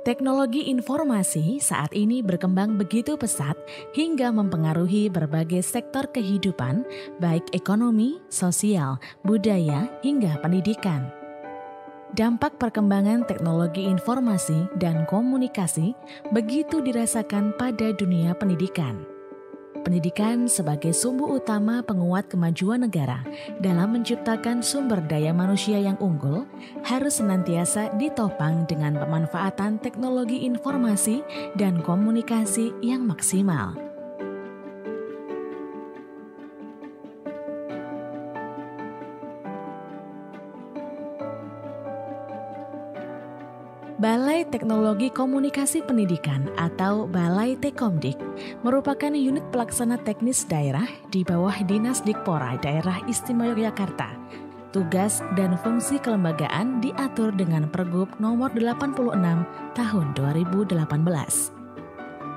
Teknologi informasi saat ini berkembang begitu pesat hingga mempengaruhi berbagai sektor kehidupan, baik ekonomi, sosial, budaya, hingga pendidikan. Dampak perkembangan teknologi informasi dan komunikasi begitu dirasakan pada dunia pendidikan. Pendidikan sebagai sumber utama penguat kemajuan negara dalam menciptakan sumber daya manusia yang unggul harus senantiasa ditopang dengan pemanfaatan teknologi informasi dan komunikasi yang maksimal. Balai Teknologi Komunikasi Pendidikan atau Balai Tekomdik merupakan unit pelaksana teknis daerah di bawah Dinas Dikpora Daerah Istimewa Yogyakarta. Tugas dan fungsi kelembagaan diatur dengan Pergub nomor 86 tahun 2018.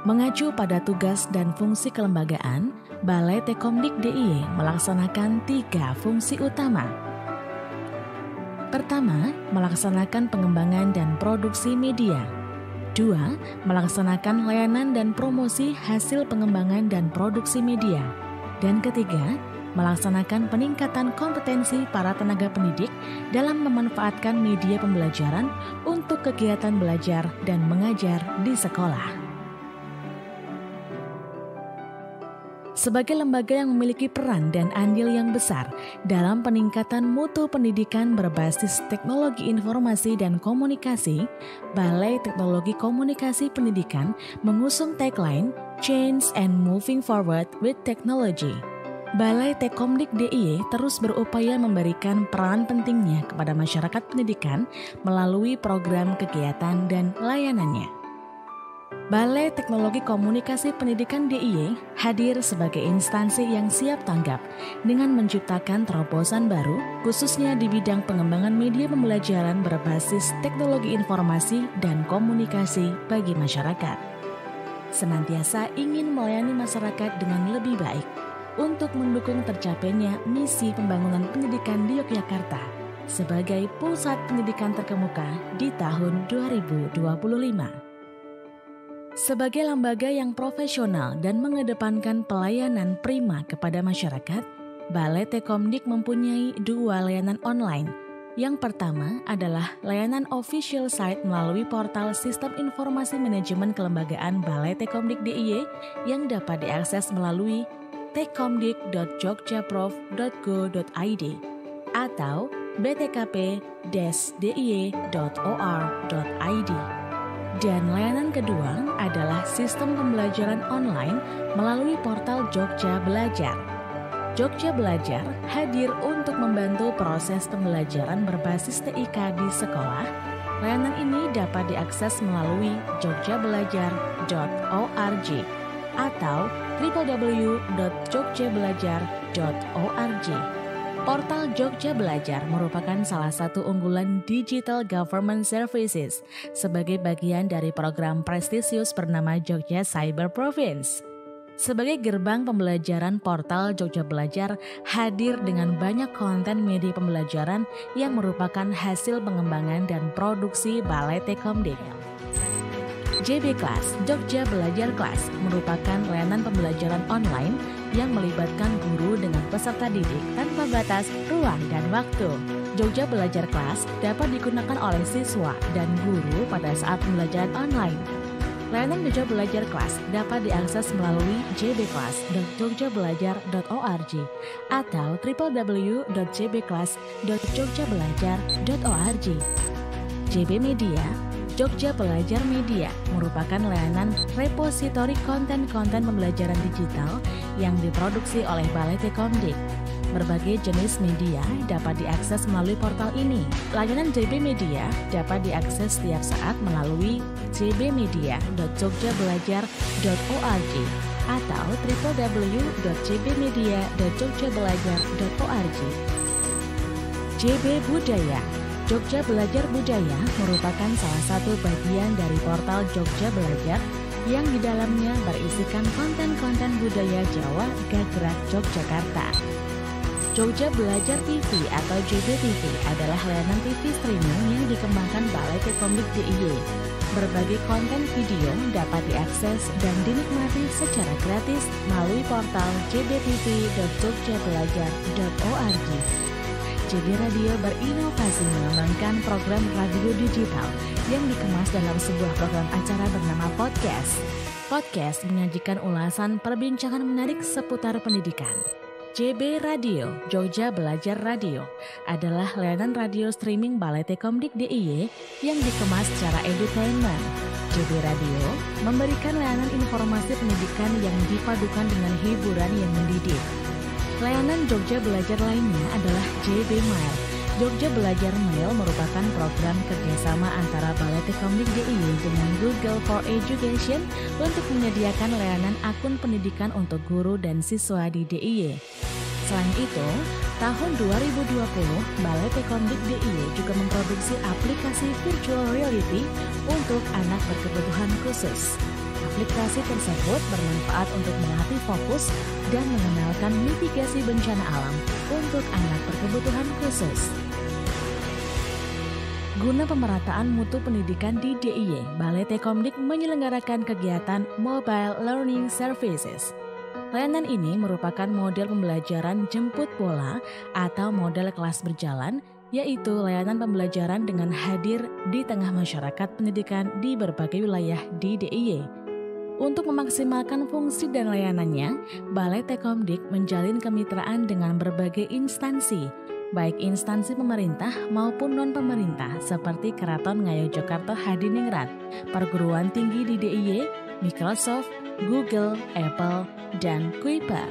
Mengacu pada tugas dan fungsi kelembagaan, Balai Tekomdik DIY melaksanakan 3 fungsi utama. Pertama, melaksanakan pengembangan dan produksi media. 2. Melaksanakan layanan dan promosi hasil pengembangan dan produksi media. Dan ketiga, melaksanakan peningkatan kompetensi para tenaga pendidik dalam memanfaatkan media pembelajaran untuk kegiatan belajar dan mengajar di sekolah. Sebagai lembaga yang memiliki peran dan andil yang besar dalam peningkatan mutu pendidikan berbasis teknologi informasi dan komunikasi, Balai Teknologi Komunikasi Pendidikan mengusung tagline Change and Moving Forward with Technology. Balai Tekomdik DIY terus berupaya memberikan peran pentingnya kepada masyarakat pendidikan melalui program kegiatan dan layanannya. Balai Teknologi Komunikasi Pendidikan DIY hadir sebagai instansi yang siap tanggap dengan menciptakan terobosan baru khususnya di bidang pengembangan media pembelajaran berbasis teknologi informasi dan komunikasi bagi masyarakat. Senantiasa ingin melayani masyarakat dengan lebih baik untuk mendukung tercapainya misi pembangunan pendidikan di Yogyakarta sebagai pusat pendidikan terkemuka di tahun 2025. Sebagai lembaga yang profesional dan mengedepankan pelayanan prima kepada masyarakat, Balai Tekomdik mempunyai 2 layanan online. Yang pertama adalah layanan official site melalui portal Sistem Informasi Manajemen Kelembagaan Balai Tekomdik DIY yang dapat diakses melalui tekomdik.jogjaprof.go.id atau btkp-diy.or.id. Dan layanan kedua adalah sistem pembelajaran online melalui portal Jogja Belajar. Jogja Belajar hadir untuk membantu proses pembelajaran berbasis TIK di sekolah. Layanan ini dapat diakses melalui jogjabelajar.org atau www.jogjabelajar.org. Portal Jogja Belajar merupakan salah satu unggulan Digital Government Services sebagai bagian dari program prestisius bernama Jogja Cyber Province. Sebagai gerbang pembelajaran, portal Jogja Belajar hadir dengan banyak konten media pembelajaran yang merupakan hasil pengembangan dan produksi Balai Tekomdik. JB Class, Jogja Belajar Class merupakan layanan pembelajaran online yang melibatkan guru dengan peserta didik tanpa batas ruang dan waktu. Jogja Belajar Class dapat digunakan oleh siswa dan guru pada saat pembelajaran online. Layanan Jogja Belajar Class dapat diakses melalui jbclass.jogjabelajar.org atau www.jbclass.jogjabelajar.org. JB Media, Jogja Belajar Media merupakan layanan repositori konten-konten pembelajaran digital yang diproduksi oleh Balai Tekomdik. Berbagai jenis media dapat diakses melalui portal ini. Layanan JB Media dapat diakses setiap saat melalui jbmedia.jogjabelajar.org atau www.jbmedia.jogjabelajar.org. JB Budaya, Jogja Belajar Budaya merupakan salah satu bagian dari portal Jogja Belajar yang di dalamnya berisikan konten-konten budaya Jawa Gagrak Yogyakarta. Jogja Belajar TV atau JBTV adalah layanan TV streaming yang dikembangkan Balai Tekomdik DIY. Berbagai konten video dapat diakses dan dinikmati secara gratis melalui portal jbtv.jogjabelajar.org. JB Radio berinovasi mengembangkan program radio digital yang dikemas dalam sebuah program acara bernama podcast. Podcast menyajikan ulasan perbincangan menarik seputar pendidikan. JB Radio, Jogja Belajar Radio, adalah layanan radio streaming Balai Tekomdik DIY yang dikemas secara edutainment. JB Radio memberikan layanan informasi pendidikan yang dipadukan dengan hiburan yang mendidik. Layanan Jogja Belajar lainnya adalah JB Mail. Jogja Belajar Mail merupakan program kerjasama antara Balai Tekomdik DIY dengan Google for Education untuk menyediakan layanan akun pendidikan untuk guru dan siswa di DIY. Selain itu, tahun 2020, Balai Tekomdik DIY juga memproduksi aplikasi virtual reality untuk anak berkebutuhan khusus. Aplikasi tersebut bermanfaat untuk melatih fokus dan mengenalkan mitigasi bencana alam untuk anak berkebutuhan khusus. Guna pemerataan mutu pendidikan di DIY, Balai Tekomdik menyelenggarakan kegiatan Mobile Learning Services. Layanan ini merupakan model pembelajaran jemput bola atau model kelas berjalan, yaitu layanan pembelajaran dengan hadir di tengah masyarakat pendidikan di berbagai wilayah di DIY. Untuk memaksimalkan fungsi dan layanannya, Balai Tekomdik menjalin kemitraan dengan berbagai instansi, baik instansi pemerintah maupun non-pemerintah seperti Keraton Ngayogyakarta Hadiningrat, perguruan tinggi di DIY, Microsoft, Google, Apple, dan Kuipa.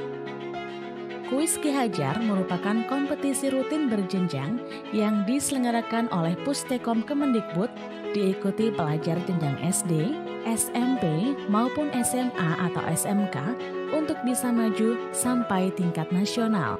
Kuis Ki Hajar merupakan kompetisi rutin berjenjang yang diselenggarakan oleh Pustekom Kemendikbud, diikuti pelajar jenjang SD, SMP, maupun SMA atau SMK untuk bisa maju sampai tingkat nasional.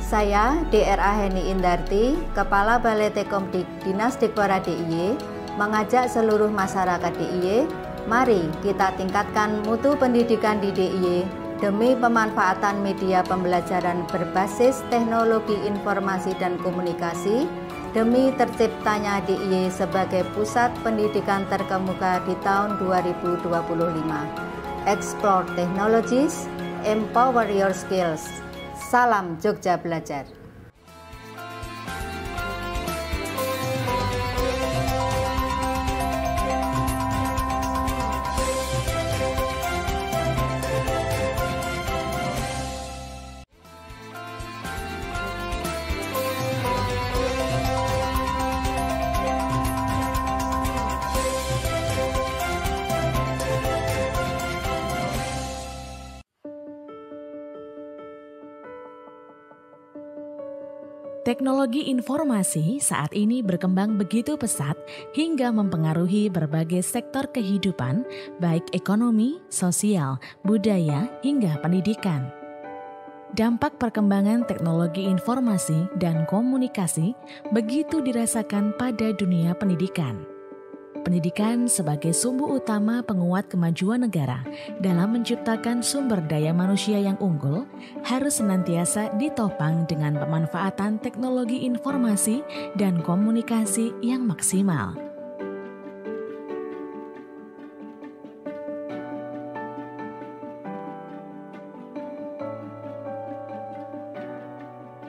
Saya DRA Heni Indarti, Kepala Balai Tekomdik Dinas Dikpora DIY, mengajak seluruh masyarakat DIY, mari kita tingkatkan mutu pendidikan di DIY demi pemanfaatan media pembelajaran berbasis teknologi informasi dan komunikasi, demi terciptanya DIY sebagai pusat pendidikan terkemuka di tahun 2025. Explore technologies, empower your skills. Salam Jogja Belajar. Teknologi informasi saat ini berkembang begitu pesat hingga mempengaruhi berbagai sektor kehidupan, baik ekonomi, sosial, budaya, hingga pendidikan. Dampak perkembangan teknologi informasi dan komunikasi begitu dirasakan pada dunia pendidikan. Pendidikan sebagai sumbu utama penguat kemajuan negara dalam menciptakan sumber daya manusia yang unggul harus senantiasa ditopang dengan pemanfaatan teknologi informasi dan komunikasi yang maksimal.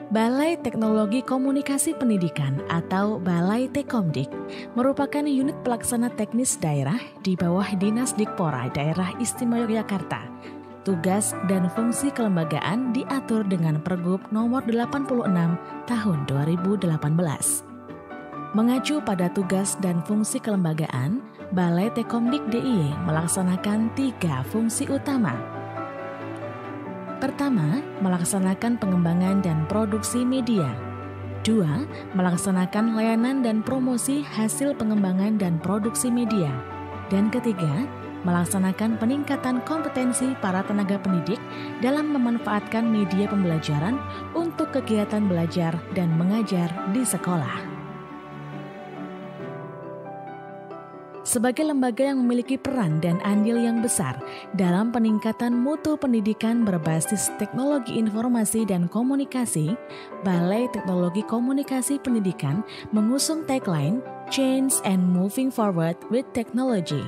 Balai Teknologi Komunikasi Pendidikan atau Balai Tekomdik merupakan unit pelaksana teknis daerah di bawah Dinas Dikpora Daerah Istimewa Yogyakarta. Tugas dan fungsi kelembagaan diatur dengan Pergub nomor 86 tahun 2018. Mengacu pada tugas dan fungsi kelembagaan, Balai Tekomdik DIY melaksanakan 3 fungsi utama. Pertama, melaksanakan pengembangan dan produksi media. 2. Melaksanakan layanan dan promosi hasil pengembangan dan produksi media. Dan ketiga, melaksanakan peningkatan kompetensi para tenaga pendidik dalam memanfaatkan media pembelajaran untuk kegiatan belajar dan mengajar di sekolah. Sebagai lembaga yang memiliki peran dan andil yang besar dalam peningkatan mutu pendidikan berbasis teknologi informasi dan komunikasi, Balai Teknologi Komunikasi Pendidikan mengusung tagline Change and Moving Forward with Technology.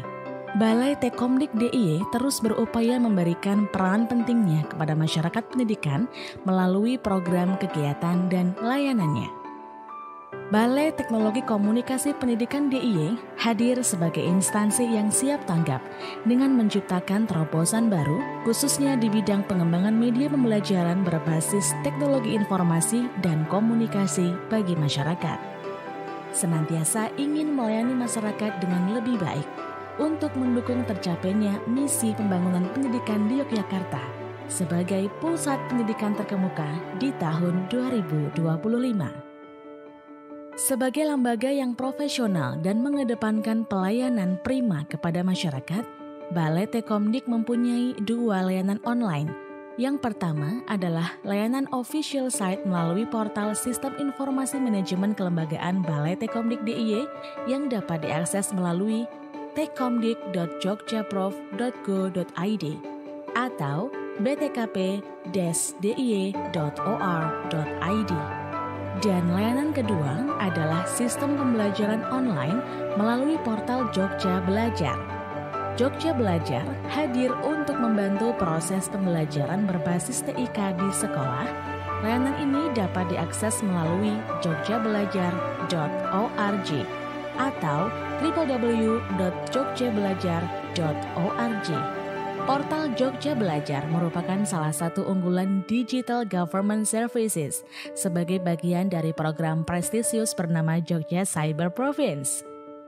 Balai Tekomdik DIY terus berupaya memberikan peran pentingnya kepada masyarakat pendidikan melalui program kegiatan dan layanannya. Balai Teknologi Komunikasi Pendidikan DIY hadir sebagai instansi yang siap tanggap dengan menciptakan terobosan baru khususnya di bidang pengembangan media pembelajaran berbasis teknologi informasi dan komunikasi bagi masyarakat. Senantiasa ingin melayani masyarakat dengan lebih baik untuk mendukung tercapainya misi pembangunan pendidikan di Yogyakarta sebagai pusat pendidikan terkemuka di tahun 2025. Sebagai lembaga yang profesional dan mengedepankan pelayanan prima kepada masyarakat, Balai Tekomdik mempunyai 2 layanan online. Yang pertama adalah layanan official site melalui portal Sistem Informasi Manajemen Kelembagaan Balai Tekomdik DIY yang dapat diakses melalui tekomdik.jogjaprof.go.id atau btkp-diy.or.id. Dan layanan kedua adalah sistem pembelajaran online melalui portal Jogja Belajar. Jogja Belajar hadir untuk membantu proses pembelajaran berbasis TIK di sekolah. Layanan ini dapat diakses melalui jogjabelajar.org atau www.jogjabelajar.org. Portal Jogja Belajar merupakan salah satu unggulan Digital Government Services sebagai bagian dari program prestisius bernama Jogja Cyber Province.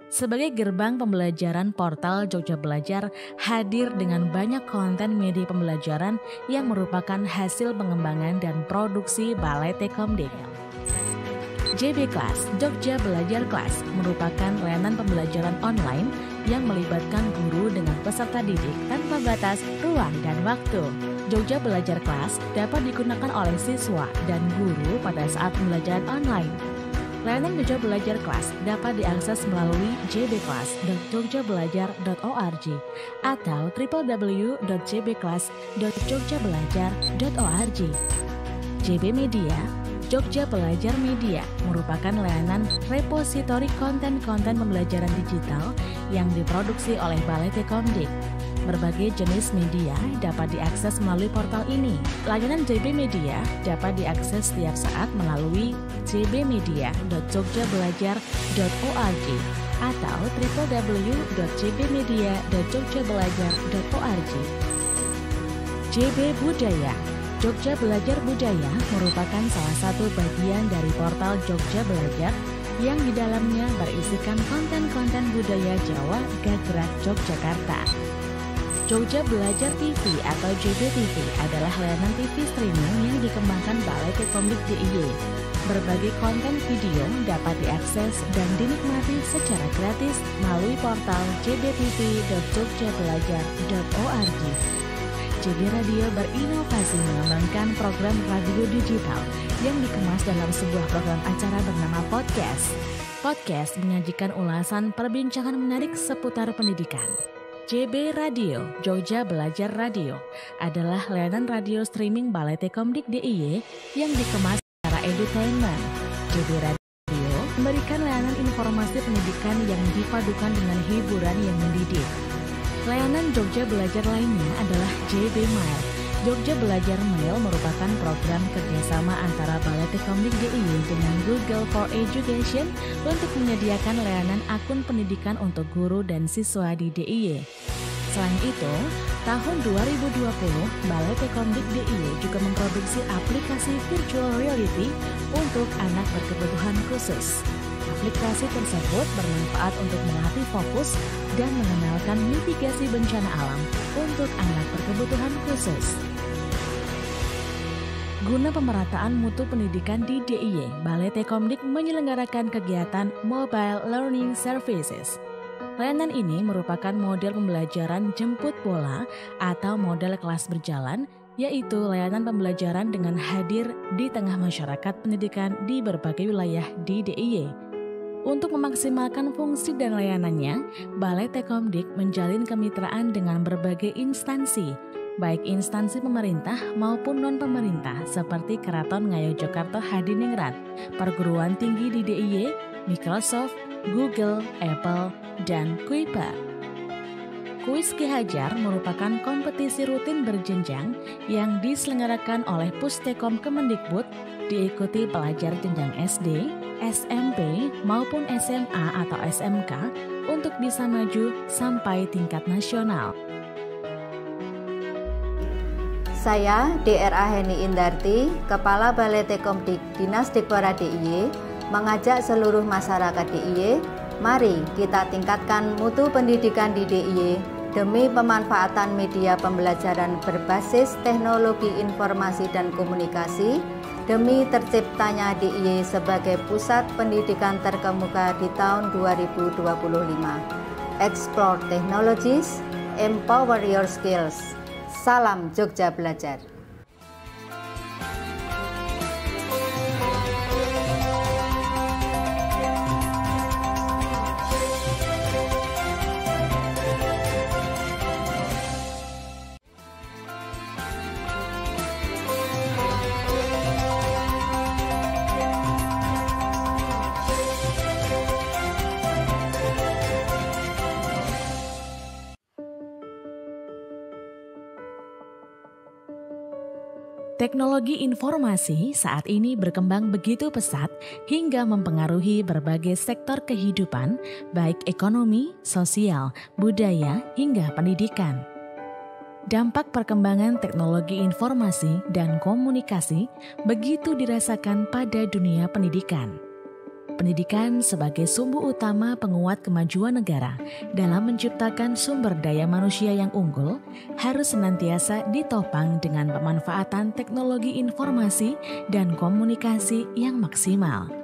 Sebagai gerbang pembelajaran, portal Jogja Belajar hadir dengan banyak konten media pembelajaran yang merupakan hasil pengembangan dan produksi Balai Tekomdik. JB Class, Jogja Belajar Class, merupakan layanan pembelajaran online yang melibatkan guru dengan peserta didik tanpa batas ruang dan waktu. Jogja Belajar Class dapat digunakan oleh siswa dan guru pada saat pembelajaran online. Layanan Jogja Belajar Class dapat diakses melalui jbclass.jogjabelajar.org atau www.jbclass.jogjabelajar.org. JB Media, Jogja Belajar Media merupakan layanan repositori konten-konten pembelajaran digital yang diproduksi oleh Balai Tekomdik. Berbagai jenis media dapat diakses melalui portal ini. Layanan JB Media dapat diakses setiap saat melalui jbmedia.jogjabelajar.org atau www.jbmedia.jogjabelajar.org. JB Budaya, Jogja Belajar Budaya merupakan salah satu bagian dari portal Jogja Belajar yang di dalamnya berisikan konten-konten budaya Jawa Gagrak Yogyakarta. Jogja Belajar TV atau JBTV adalah layanan TV streaming yang dikembangkan Balai Tekomdik DIY. Berbagai konten video dapat diakses dan dinikmati secara gratis melalui portal jbtv.jogjabelajar.org. JB Radio berinovasi mengembangkan program radio digital yang dikemas dalam sebuah program acara bernama podcast. Podcast menyajikan ulasan perbincangan menarik seputar pendidikan. JB Radio, Jogja Belajar Radio, adalah layanan radio streaming Balai Tekomdik DIY yang dikemas secara edutainment. JB Radio memberikan layanan informasi pendidikan yang dipadukan dengan hiburan yang mendidik. Layanan Jogja Belajar lainnya adalah JB Mail. Jogja Belajar Mail merupakan program kerjasama antara Balai Tekomdik DIY dengan Google for Education untuk menyediakan layanan akun pendidikan untuk guru dan siswa di DIY. Selain itu, tahun 2020, Balai Tekomdik DIY juga memproduksi aplikasi virtual reality untuk anak berkebutuhan khusus. Aplikasi tersebut bermanfaat untuk melatih fokus dan mengenalkan mitigasi bencana alam untuk anak berkebutuhan khusus. Guna pemerataan mutu pendidikan di DIY, Balai Tekomdik menyelenggarakan kegiatan Mobile Learning Services. Layanan ini merupakan model pembelajaran jemput bola atau model kelas berjalan, yaitu layanan pembelajaran dengan hadir di tengah masyarakat pendidikan di berbagai wilayah di DIY. Untuk memaksimalkan fungsi dan layanannya, Balai Tekomdik menjalin kemitraan dengan berbagai instansi, baik instansi pemerintah maupun non-pemerintah seperti Keraton Ngayogyakarta Hadiningrat, perguruan tinggi di DIY, Microsoft, Google, Apple, dan Kuiper. Kuis Ki Hajar merupakan kompetisi rutin berjenjang yang diselenggarakan oleh Pustekom Kemendikbud, diikuti pelajar jenjang SD, SMP, maupun SMA atau SMK untuk bisa maju sampai tingkat nasional. Saya DRA Heni Indarti, Kepala Balai Tekomdik Dinas Dikbora DIY, mengajak seluruh masyarakat DIY, mari kita tingkatkan mutu pendidikan di DIY demi pemanfaatan media pembelajaran berbasis teknologi informasi dan komunikasi, demi terciptanya DIY sebagai pusat pendidikan terkemuka di tahun 2025. Explore technologies, empower your skills. Salam Jogja Belajar. Teknologi informasi saat ini berkembang begitu pesat hingga mempengaruhi berbagai sektor kehidupan, baik ekonomi, sosial, budaya, hingga pendidikan. Dampak perkembangan teknologi informasi dan komunikasi begitu dirasakan pada dunia pendidikan. Pendidikan sebagai sumber utama penguat kemajuan negara dalam menciptakan sumber daya manusia yang unggul harus senantiasa ditopang dengan pemanfaatan teknologi informasi dan komunikasi yang maksimal.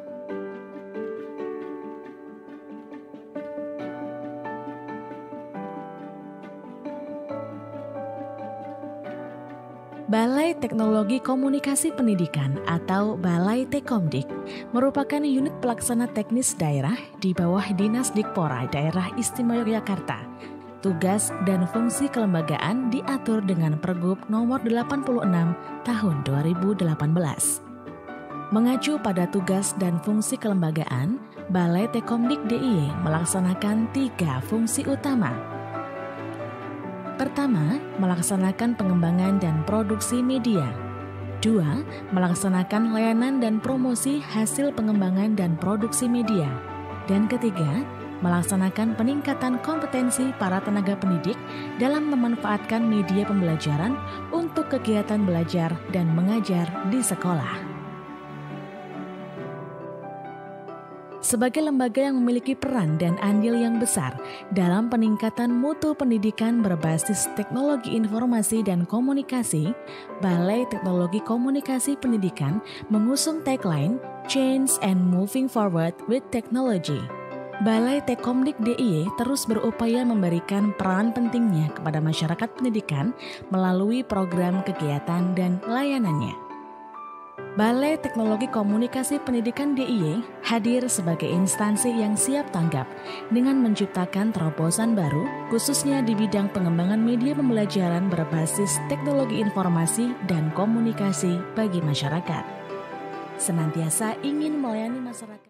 Balai Teknologi Komunikasi Pendidikan atau Balai Tekomdik merupakan unit pelaksana teknis daerah di bawah Dinas Dikpora Daerah Istimewa Yogyakarta. Tugas dan fungsi kelembagaan diatur dengan Pergub nomor 86 tahun 2018. Mengacu pada tugas dan fungsi kelembagaan, Balai Tekomdik DIY melaksanakan 3 fungsi utama. Pertama, melaksanakan pengembangan dan produksi media. 2, melaksanakan layanan dan promosi hasil pengembangan dan produksi media. Dan ketiga, melaksanakan peningkatan kompetensi para tenaga pendidik dalam memanfaatkan media pembelajaran untuk kegiatan belajar dan mengajar di sekolah. Sebagai lembaga yang memiliki peran dan andil yang besar dalam peningkatan mutu pendidikan berbasis teknologi informasi dan komunikasi, Balai Teknologi Komunikasi Pendidikan mengusung tagline Change and Moving Forward with Technology. Balai Tekomdik DIY terus berupaya memberikan peran pentingnya kepada masyarakat pendidikan melalui program kegiatan dan layanannya. Balai Teknologi Komunikasi Pendidikan DIY hadir sebagai instansi yang siap tanggap dengan menciptakan terobosan baru khususnya di bidang pengembangan media pembelajaran berbasis teknologi informasi dan komunikasi bagi masyarakat. Senantiasa ingin melayani masyarakat.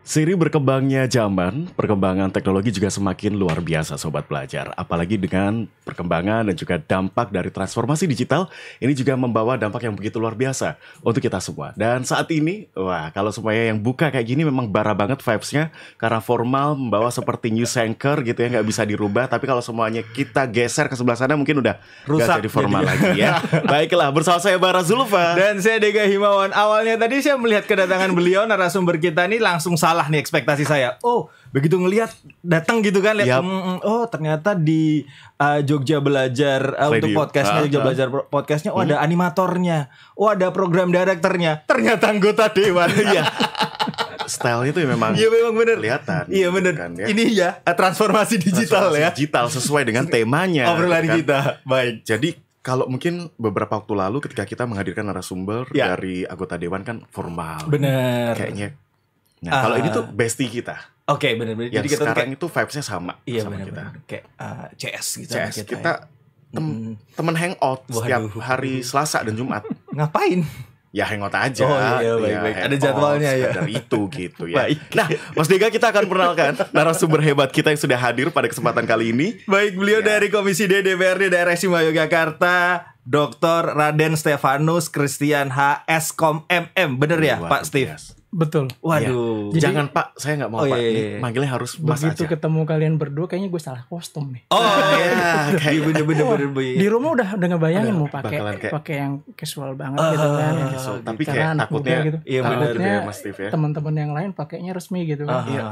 Seiring berkembangnya zaman, perkembangan teknologi juga semakin luar biasa Sobat Belajar. Apalagi dengan perkembangan dan juga dampak dari transformasi digital, ini juga membawa dampak yang begitu luar biasa untuk kita semua. Dan saat ini, wah kalau semuanya yang buka kayak gini memang bara banget vibes-nya. Karena formal membawa seperti news anchor gitu ya, nggak bisa dirubah. Tapi kalau semuanya kita geser ke sebelah sana mungkin udah rusak jadi formal lagi ya. Baiklah, bersama saya Bara Zulfa. Dan saya Dega Himawan. Awalnya tadi saya melihat kedatangan beliau, narasumber kita ini langsung salah nih ekspektasi saya. Oh, begitu ngelihat datang gitu kan, lihat oh ternyata di Jogja Belajar untuk podcastnya, Jogja Belajar podcastnya, oh ada animatornya, oh ada program direkturnya, ternyata anggota dewan. Iya. Style itu memang benar kelihatan. Iya benar. Kan, ya. Ini ya transformasi digital ya. Digital sesuai dengan temanya. Obrolan kan. kita. Baik. Jadi kalau mungkin beberapa waktu lalu ketika kita menghadirkan narasumber dari anggota dewan kan formal. Benar. Kayaknya. Nah, kalau ini tuh bestie kita. Oke, benar-benar. Jadi kita sekarang itu vibes-nya sama. Iya, sama benar-benar. Kayak CS gitu. CS kita temen hangout setiap hari Selasa dan Jumat. Ngapain? Ya hangout aja. Oh iya, baik-baik. Ada jadwalnya ya. Dari itu gitu ya. Baik. Nah, Mas Dega kita akan perkenalkan narasumber hebat kita yang sudah hadir pada kesempatan kali ini. Baik, beliau dari Komisi D DPRD Daerah Istimewa Yogyakarta, Dr. Raden Stefanus Christian HS.Com MM. Bener ya, Pak Steve? Betul. Waduh. Ya. Jangan Pak, saya nggak mau Pak. Iya. Manggilnya harus Mas begitu aja. ketemu kalian berdua kayaknya gue salah kostum nih. Oh iya, kayak bener-bener. Di rumah udah ngebayangin mau bakalan kayak- pakai yang casual banget gitu kan. Tapi Karena kayak anak takutnya muda gitu. Iya, bener Takutnya ya, Mas Steve ya. teman-teman yang lain pakainya resmi gitu kan. Iya.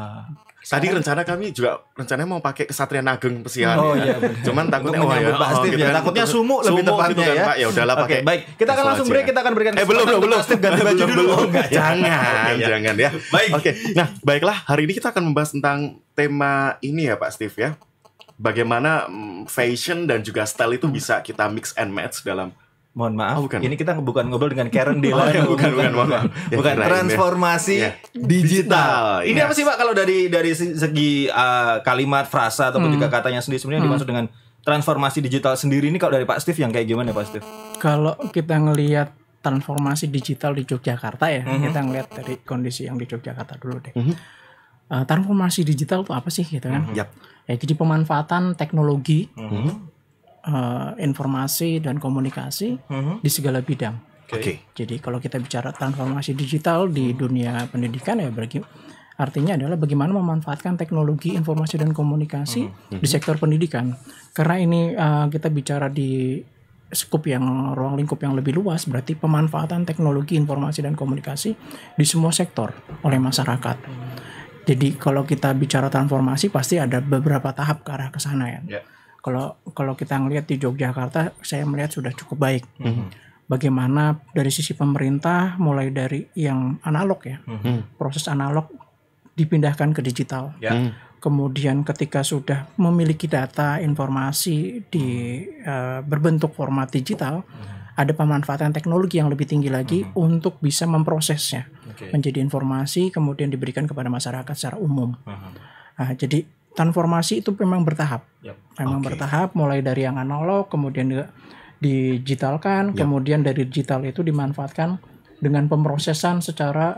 Tadi rencana kami juga rencananya mau pakai Kesatria Ageng Pesiar. Oh, ya. iya, bener. Cuman takutnya Untuk menyambut Pak Steve gitu ya. kan. Takutnya sumu lebih tepatnya gitu kan, ya. Pak. Ya udahlah Oke, pakai. baik. Kita akan casual langsung aja. break, kita akan berikan belum. Pak Steve ganti baju dulu. Oh, enggak, Jangan ya. Baik. Oke. Nah, baiklah hari ini kita akan membahas tentang tema ini ya Pak Steve ya. Bagaimana fashion dan juga style itu bisa kita mix and match dalam Mohon maaf, bukan. ini kita bukan ngobrol dengan Karen Dela. bukan, mohon maaf. Ya, Bukan kirain, transformasi ya. digital. Ini Yes. apa sih Pak kalau dari segi kalimat, frasa ataupun juga katanya sendiri sebenarnya dimaksud dengan transformasi digital sendiri ini kalau dari Pak Steve yang kayak gimana Pak Steve? Kalau kita ngelihat transformasi digital di Yogyakarta ya, kita ngelihat dari kondisi yang di Yogyakarta dulu deh. Transformasi digital itu apa sih gitu kan? Yap. Ya jadi pemanfaatan teknologi, informasi dan komunikasi di segala bidang. Oke. Jadi kalau kita bicara transformasi digital di dunia pendidikan ya artinya adalah bagaimana memanfaatkan teknologi informasi dan komunikasi di sektor pendidikan. Karena ini kita bicara di ruang lingkup yang lebih luas, berarti pemanfaatan teknologi informasi dan komunikasi di semua sektor oleh masyarakat. Jadi kalau kita bicara transformasi pasti ada beberapa tahap ke arah ke sana ya. Yeah. Kalau kita ngelihat di Yogyakarta, saya melihat sudah cukup baik. Bagaimana dari sisi pemerintah mulai dari yang analog ya, proses analog dipindahkan ke digital. Ya. Kemudian ketika sudah memiliki data informasi di berbentuk format digital, ada pemanfaatan teknologi yang lebih tinggi lagi untuk bisa memprosesnya menjadi informasi, kemudian diberikan kepada masyarakat secara umum. Nah, jadi transformasi itu memang bertahap, bertahap mulai dari yang analog, kemudian digitalkan, kemudian dari digital itu dimanfaatkan dengan pemrosesan secara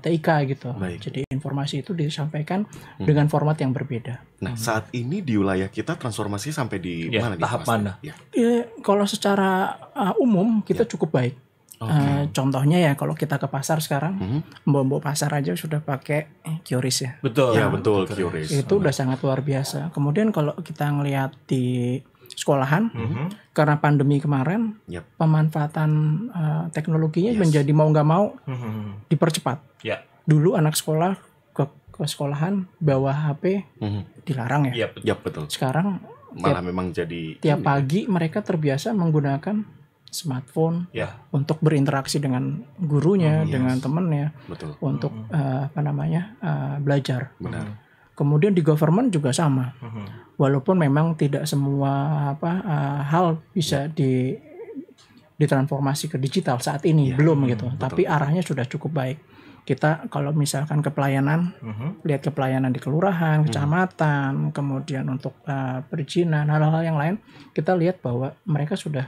TIK gitu. Baik. Jadi informasi itu disampaikan dengan format yang berbeda. Nah, saat ini di wilayah kita transformasi sampai di mana nih? tahap Mas? mana? Ya. Kalau secara umum kita cukup baik. Contohnya ya kalau kita ke pasar sekarang, mbok-mbok pasar aja sudah pakai QRIS ya. Betul. Ya, betul, QRIS. Itu udah sangat luar biasa. Kemudian kalau kita ngelihat di sekolahan, karena pandemi kemarin, pemanfaatan teknologinya menjadi mau nggak mau dipercepat. Ya. Dulu anak sekolah ke sekolahan bawa HP dilarang ya. Iya, betul. Sekarang Malah memang jadi tiap pagi mereka terbiasa menggunakan smartphone untuk berinteraksi dengan gurunya, dengan temannya, betul. untuk belajar. Benar. Kemudian di government juga sama, walaupun memang tidak semua hal bisa ditransformasi ke digital saat ini, belum gitu. Tapi arahnya sudah cukup baik. Kita kalau misalkan ke pelayanan, lihat ke pelayanan di kelurahan, kecamatan, kemudian untuk perizinan, hal-hal yang lain, kita lihat bahwa mereka sudah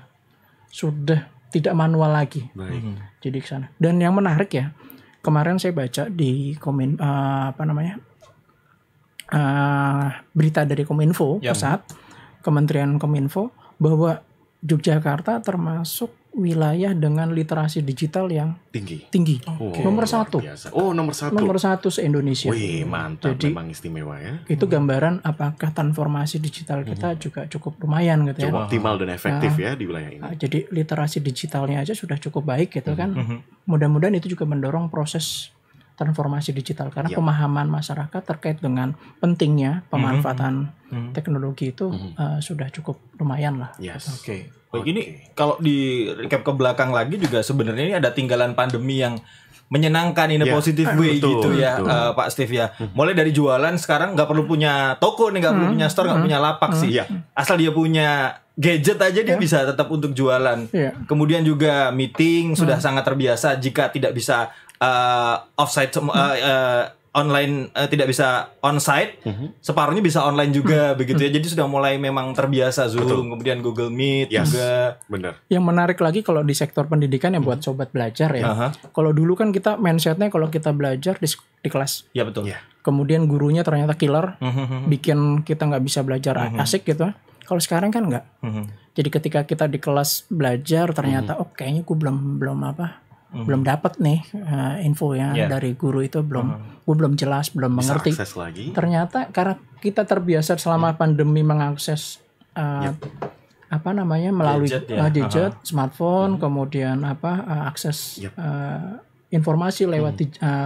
tidak manual lagi. Baik. Jadi ke sana. Dan yang menarik ya, kemarin saya baca di berita dari Kominfo pusat, Kementerian Kominfo, bahwa Yogyakarta termasuk wilayah dengan literasi digital yang tinggi. Nomor 1. Nomor 1 se-Indonesia. Wih, mantap. Jadi, memang istimewa ya. Itu gambaran apakah transformasi digital kita juga cukup lumayan gitu ya. Cukup optimal dan efektif ya di wilayah ini. Jadi literasi digitalnya aja sudah cukup baik gitu kan. Mudah-mudahan itu juga mendorong proses transformasi digital karena pemahaman masyarakat terkait dengan pentingnya pemanfaatan teknologi itu sudah cukup lumayan lah. Oke. Ini kalau di recap ke belakang lagi juga sebenarnya ini ada tinggalan pandemi yang menyenangkan in a positive way gitu ya, Pak Steve ya. Mulai dari jualan sekarang nggak perlu punya toko nih, nggak perlu punya store, nggak punya lapak sih. Asal dia punya gadget aja dia bisa tetap untuk jualan. Kemudian juga meeting sudah sangat terbiasa. Jika tidak bisa offsite online, tidak bisa onsite, separuhnya bisa online juga begitu ya. Jadi sudah mulai memang terbiasa Zoom, kemudian Google Meet juga. Benar. Yang menarik lagi kalau di sektor pendidikan yang buat sobat belajar ya. Kalau dulu kan kita mindsetnya kalau kita belajar di kelas. Ya betul. Kemudian gurunya ternyata killer, bikin kita nggak bisa belajar asik gitu. Kalau sekarang kan nggak. Jadi ketika kita di kelas belajar ternyata kayaknya gue belum dapat nih info ya dari guru itu gue belum jelas, belum mengerti. Ternyata karena kita terbiasa selama pandemi mengakses melalui gadget, smartphone, kemudian akses informasi lewat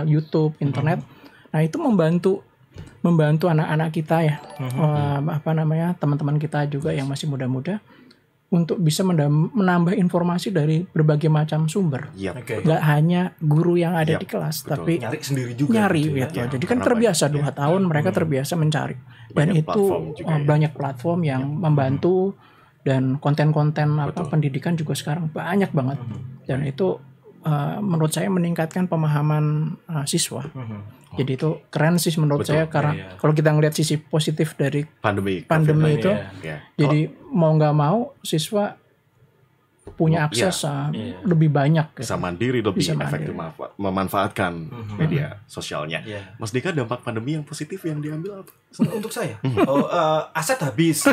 YouTube, internet. Nah itu membantu anak-anak kita ya, teman-teman kita juga yang masih muda-muda, untuk bisa menambah informasi dari berbagai macam sumber. Gak hanya guru yang ada di kelas, tapi nyari sendiri juga. Jadi kan terbiasa 2 tahun mereka terbiasa mencari. Dan itu banyak platform yang membantu, dan konten-konten pendidikan juga sekarang banyak banget. Dan itu menurut saya meningkatkan pemahaman siswa. Jadi itu keren sih menurut saya, karena kalau kita ngelihat sisi positif dari pandemi itu, jadi mau nggak mau siswa punya akses lebih banyak. Bisa mandiri, lebih efektif memanfaatkan media sosialnya. Mas Dika, dampak pandemi yang positif yang diambil apa? Untuk saya, aset habis.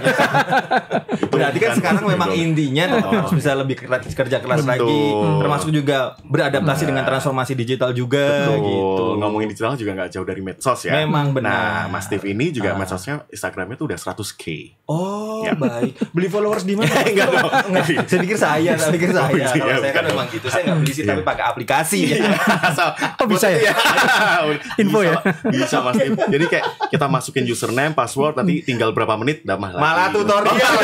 Berarti kan sekarang memang intinya harus bisa lebih kerja keras lagi, termasuk juga beradaptasi dengan transformasi digital juga. Gitu. Ngomongin digital juga nggak jauh dari medsos ya. Memang benar. Nah, Mas Steve ini juga medsosnya, Instagramnya tuh udah 100K. Baik. Beli followers di mana? Enggak dong. Saya pikir saya. Kalau saya kan memang gitu, saya nggak beli sih, tapi pakai aplikasi. Bisa ya? Info ya? Bisa Mas Steve. Jadi kayak kita masukin username, password, nanti tinggal berapa menit damah lagi. Malah tutorial.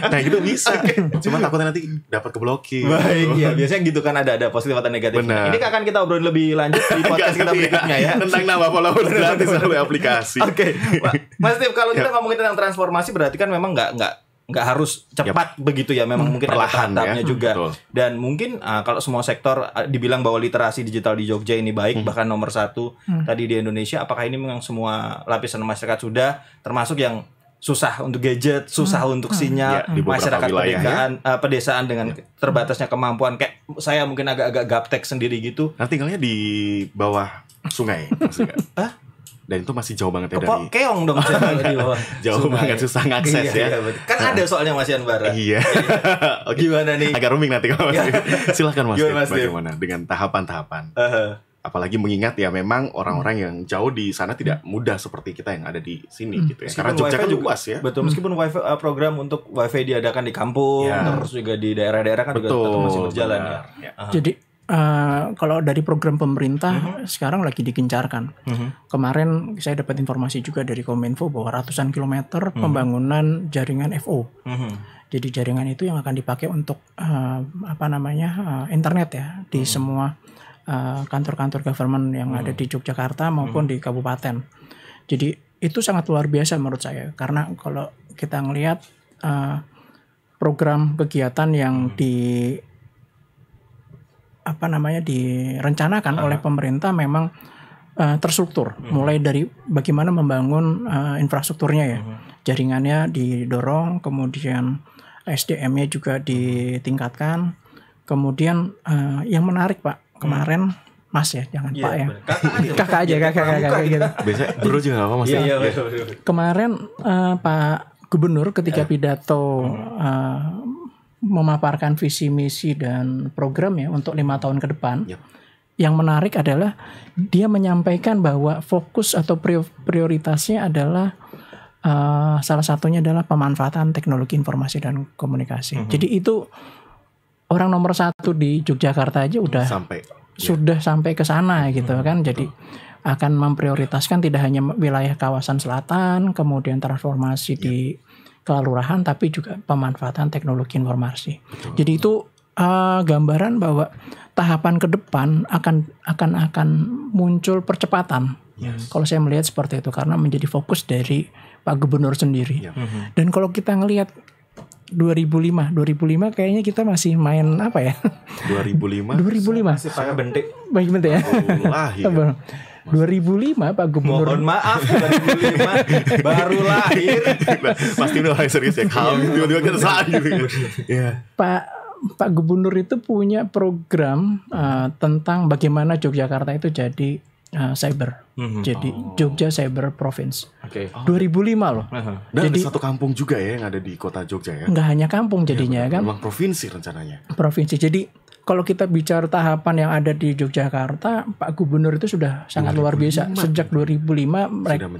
Nah gitu bisa. Cuma takutnya nanti dapat keblokir. Baik, ya biasanya gitu kan, ada positif atau negatif. Ini akan kita obrolin lebih lanjut di podcast kita berikutnya ya. Tentang nambah followers gratis melalui aplikasi. Oke, Mas Steve, kalau kita ngomongin tentang transformasi berarti kan memang nggak harus cepat begitu ya, memang mungkin perlahan ada tahapnya juga. Betul. Dan mungkin kalau semua sektor dibilang bahwa literasi digital di Jogja ini baik, bahkan nomor 1 tadi di Indonesia, apakah ini memang semua lapisan masyarakat sudah, termasuk yang susah untuk gadget, susah untuk sinyal, masyarakat pedesaan dengan terbatasnya kemampuan, kayak saya mungkin agak-agak gaptek sendiri gitu. Nah, tinggalnya di bawah sungai, maksudnya. Dan itu masih jauh banget ya dari keong dong di bawah. Jauh banget, susah ngakses ya. Kan ada soalnya Mas Yan Bara. Gimana nih? Agak rooming nanti kalau Silahkan Mas Steve, bagaimana dengan tahapan-tahapan? Apalagi mengingat ya memang orang-orang yang jauh di sana tidak mudah seperti kita yang ada di sini gitu ya. Karena Jogja kan luas ya. Betul, meskipun program untuk wifi diadakan di kampung, terus juga di daerah-daerah kan juga tetap masih berjalan ya. Jadi kalau dari program pemerintah sekarang lagi digencarkan. Kemarin saya dapat informasi juga dari Kominfo bahwa ratusan kilometer pembangunan jaringan FO. Jadi jaringan itu yang akan dipakai untuk internet ya di semua kantor-kantor government yang ada di Yogyakarta maupun di kabupaten. Jadi itu sangat luar biasa menurut saya, karena kalau kita ngelihat program kegiatan yang direncanakan oleh pemerintah memang terstruktur, mulai dari bagaimana membangun infrastrukturnya ya, jaringannya didorong, kemudian SDM-nya juga ditingkatkan, kemudian yang menarik Pak, kemarin Mas ya, jangan Iya, Pak ya. bener. Kakak aja, kakak gitu. Biasanya bro juga nggak apa Mas. Iya, ya? betul. Kemarin Pak Gubernur ketika pidato memaparkan visi misi dan program ya untuk 5 tahun ke depan. Yep. Yang menarik adalah dia menyampaikan bahwa fokus atau prioritasnya adalah salah satunya adalah pemanfaatan teknologi informasi dan komunikasi. Jadi itu orang nomor 1 di Yogyakarta aja udah sudah sampai ke sana gitu kan. Jadi akan memprioritaskan tidak hanya wilayah kawasan selatan, kemudian transformasi di kelurahan, tapi juga pemanfaatan teknologi informasi. Jadi itu gambaran bahwa tahapan ke depan akan muncul percepatan. Kalau saya melihat seperti itu karena menjadi fokus dari Pak Gubernur sendiri. Dan kalau kita ngelihat 2005 kayaknya kita masih main apa ya? 2005 Masih pakai bentik. Baik bentuk ya. 2005 Pak Gubernur. Mohon maaf 2005 baru lahir. Pasti udah orang serius ya. Kalau tiba-tiba kita salah gitu. Iya. Pak Gubernur itu punya program tentang bagaimana Yogyakarta itu jadi cyber. Jadi Jogja Cyber Province. 2005 loh. Dan jadi ada satu kampung juga ya yang ada di kota Jogja ya. Nggak hanya kampung jadinya kan. Memang provinsi rencananya. Provinsi. Jadi kalau kita bicara tahapan yang ada di Yogyakarta, Pak Gubernur itu sudah sangat luar biasa. Sejak 2005 mereka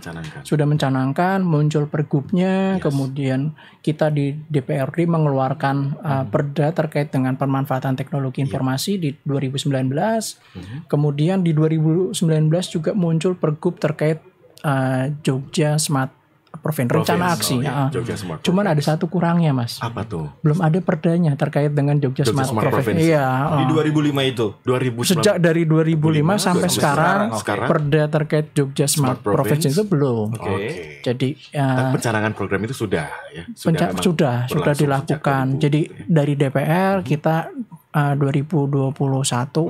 sudah mencanangkan, muncul pergubnya, kemudian kita di DPRD mengeluarkan perda terkait dengan pemanfaatan teknologi informasi di 2019. Kemudian di 2019 juga muncul pergub terkait Jogja Smart Province, rencana aksi. Cuman ada satu kurangnya Mas. Apa tuh? Belum ada perdanya terkait dengan Jogja Smart Province. Iya. Di 2005 itu. 2019. Sejak dari 2005 sampai sekarang perda terkait Jogja Smart Province itu belum. Jadi pencanangan program itu sudah ya. Sudah dilakukan. Jadi dari DPR kita 2021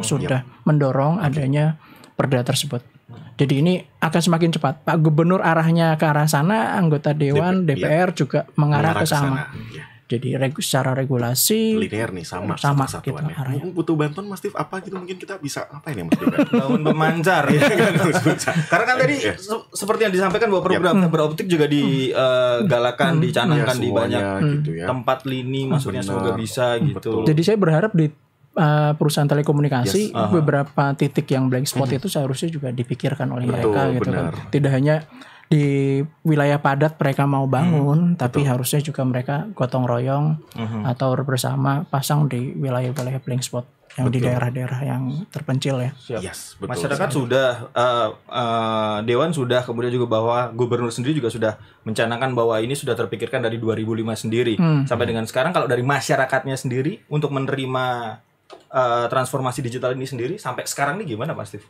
sudah mendorong adanya perda tersebut. Jadi ini akan semakin cepat. Pak Gubernur arahnya ke arah sana, anggota Dewan, DPR juga mengarah ke sana. Jadi secara regulasi linear nih sama gitu arahnya. Butuh bantuan Mas Tif apa gitu mungkin kita bisa apa ini Mas Tif? Bangun pemancar. Karena kan tadi seperti yang disampaikan bahwa program fiber optik juga digalakan, dicanangkan di banyak gitu ya. tempat lini, maksudnya semoga bisa gitu. Jadi saya berharap di perusahaan telekomunikasi beberapa titik yang blank spot itu seharusnya juga dipikirkan oleh mereka gitu kan. Tidak hanya di wilayah padat mereka mau bangun, tapi harusnya juga mereka gotong royong atau bersama pasang di wilayah-wilayah blank spot yang di daerah-daerah yang terpencil ya. Masyarakat sudah, Dewan sudah, kemudian juga bahwa Gubernur sendiri juga sudah mencanangkan bahwa ini sudah terpikirkan dari 2005 sendiri sampai dengan sekarang. Kalau dari masyarakatnya sendiri untuk menerima transformasi digital ini sendiri sampai sekarang nih gimana Mas Steve?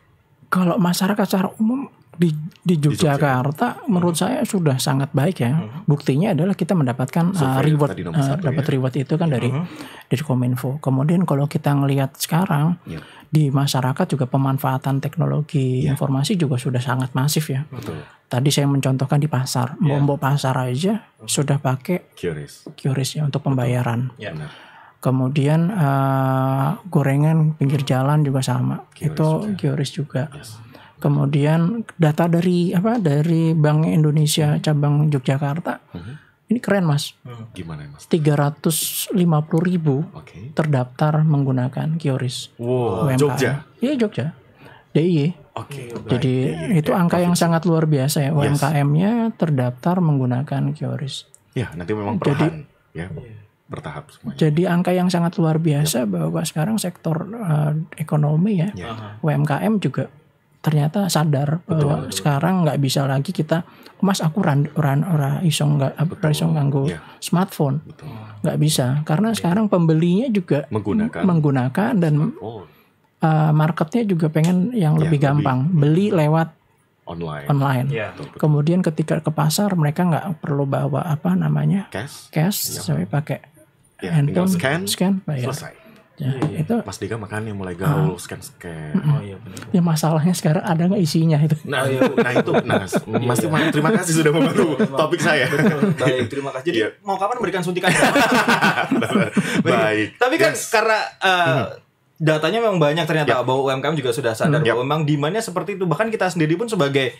Kalau masyarakat secara umum di Yogyakarta menurut saya sudah sangat baik ya. Buktinya adalah kita mendapatkan reward, dapat reward itu kan dari Kominfo. Kemudian kalau kita ngelihat sekarang di masyarakat juga pemanfaatan teknologi informasi juga sudah sangat masif ya. Tadi saya mencontohkan di pasar, mbok pasar aja sudah pakai QRIS ya untuk pembayaran. Kemudian gorengan pinggir jalan juga sama, itu QRIS juga. Kemudian data dari Bank Indonesia cabang Yogyakarta, ini keren Mas. Gimana Mas? 350.000 terdaftar menggunakan QRIS. Wow, Jogja? Iya Jogja, DIY. Jadi itu angka yang sangat luar biasa ya. UMKM-nya terdaftar menggunakan QRIS. Ya, nanti memang perlahan ya. Bertahap semuanya. Jadi angka yang sangat luar biasa bahwa sekarang sektor ekonomi ya, UMKM juga ternyata sadar bahwa sekarang nggak bisa lagi kita, Mas aku ora iso nganggo smartphone, nggak bisa karena sekarang pembelinya juga menggunakan dan marketnya juga pengen yang lebih gampang, beli lewat online. Kemudian ketika ke pasar mereka nggak perlu bawa cash, tapi pakai handphone, scan, bayar. Selesai. Itu Mas Dika makanya mulai gaul scan. Ya masalahnya sekarang ada nggak isinya itu? Mas terima kasih sudah membantu topik saya. Baik, terima kasih. Jadi mau kapan memberikan suntikan? Baik. Tapi kan karena datanya memang banyak ternyata bahwa UMKM juga sudah sadar bahwa memang demand-nya seperti itu. Bahkan kita sendiri pun sebagai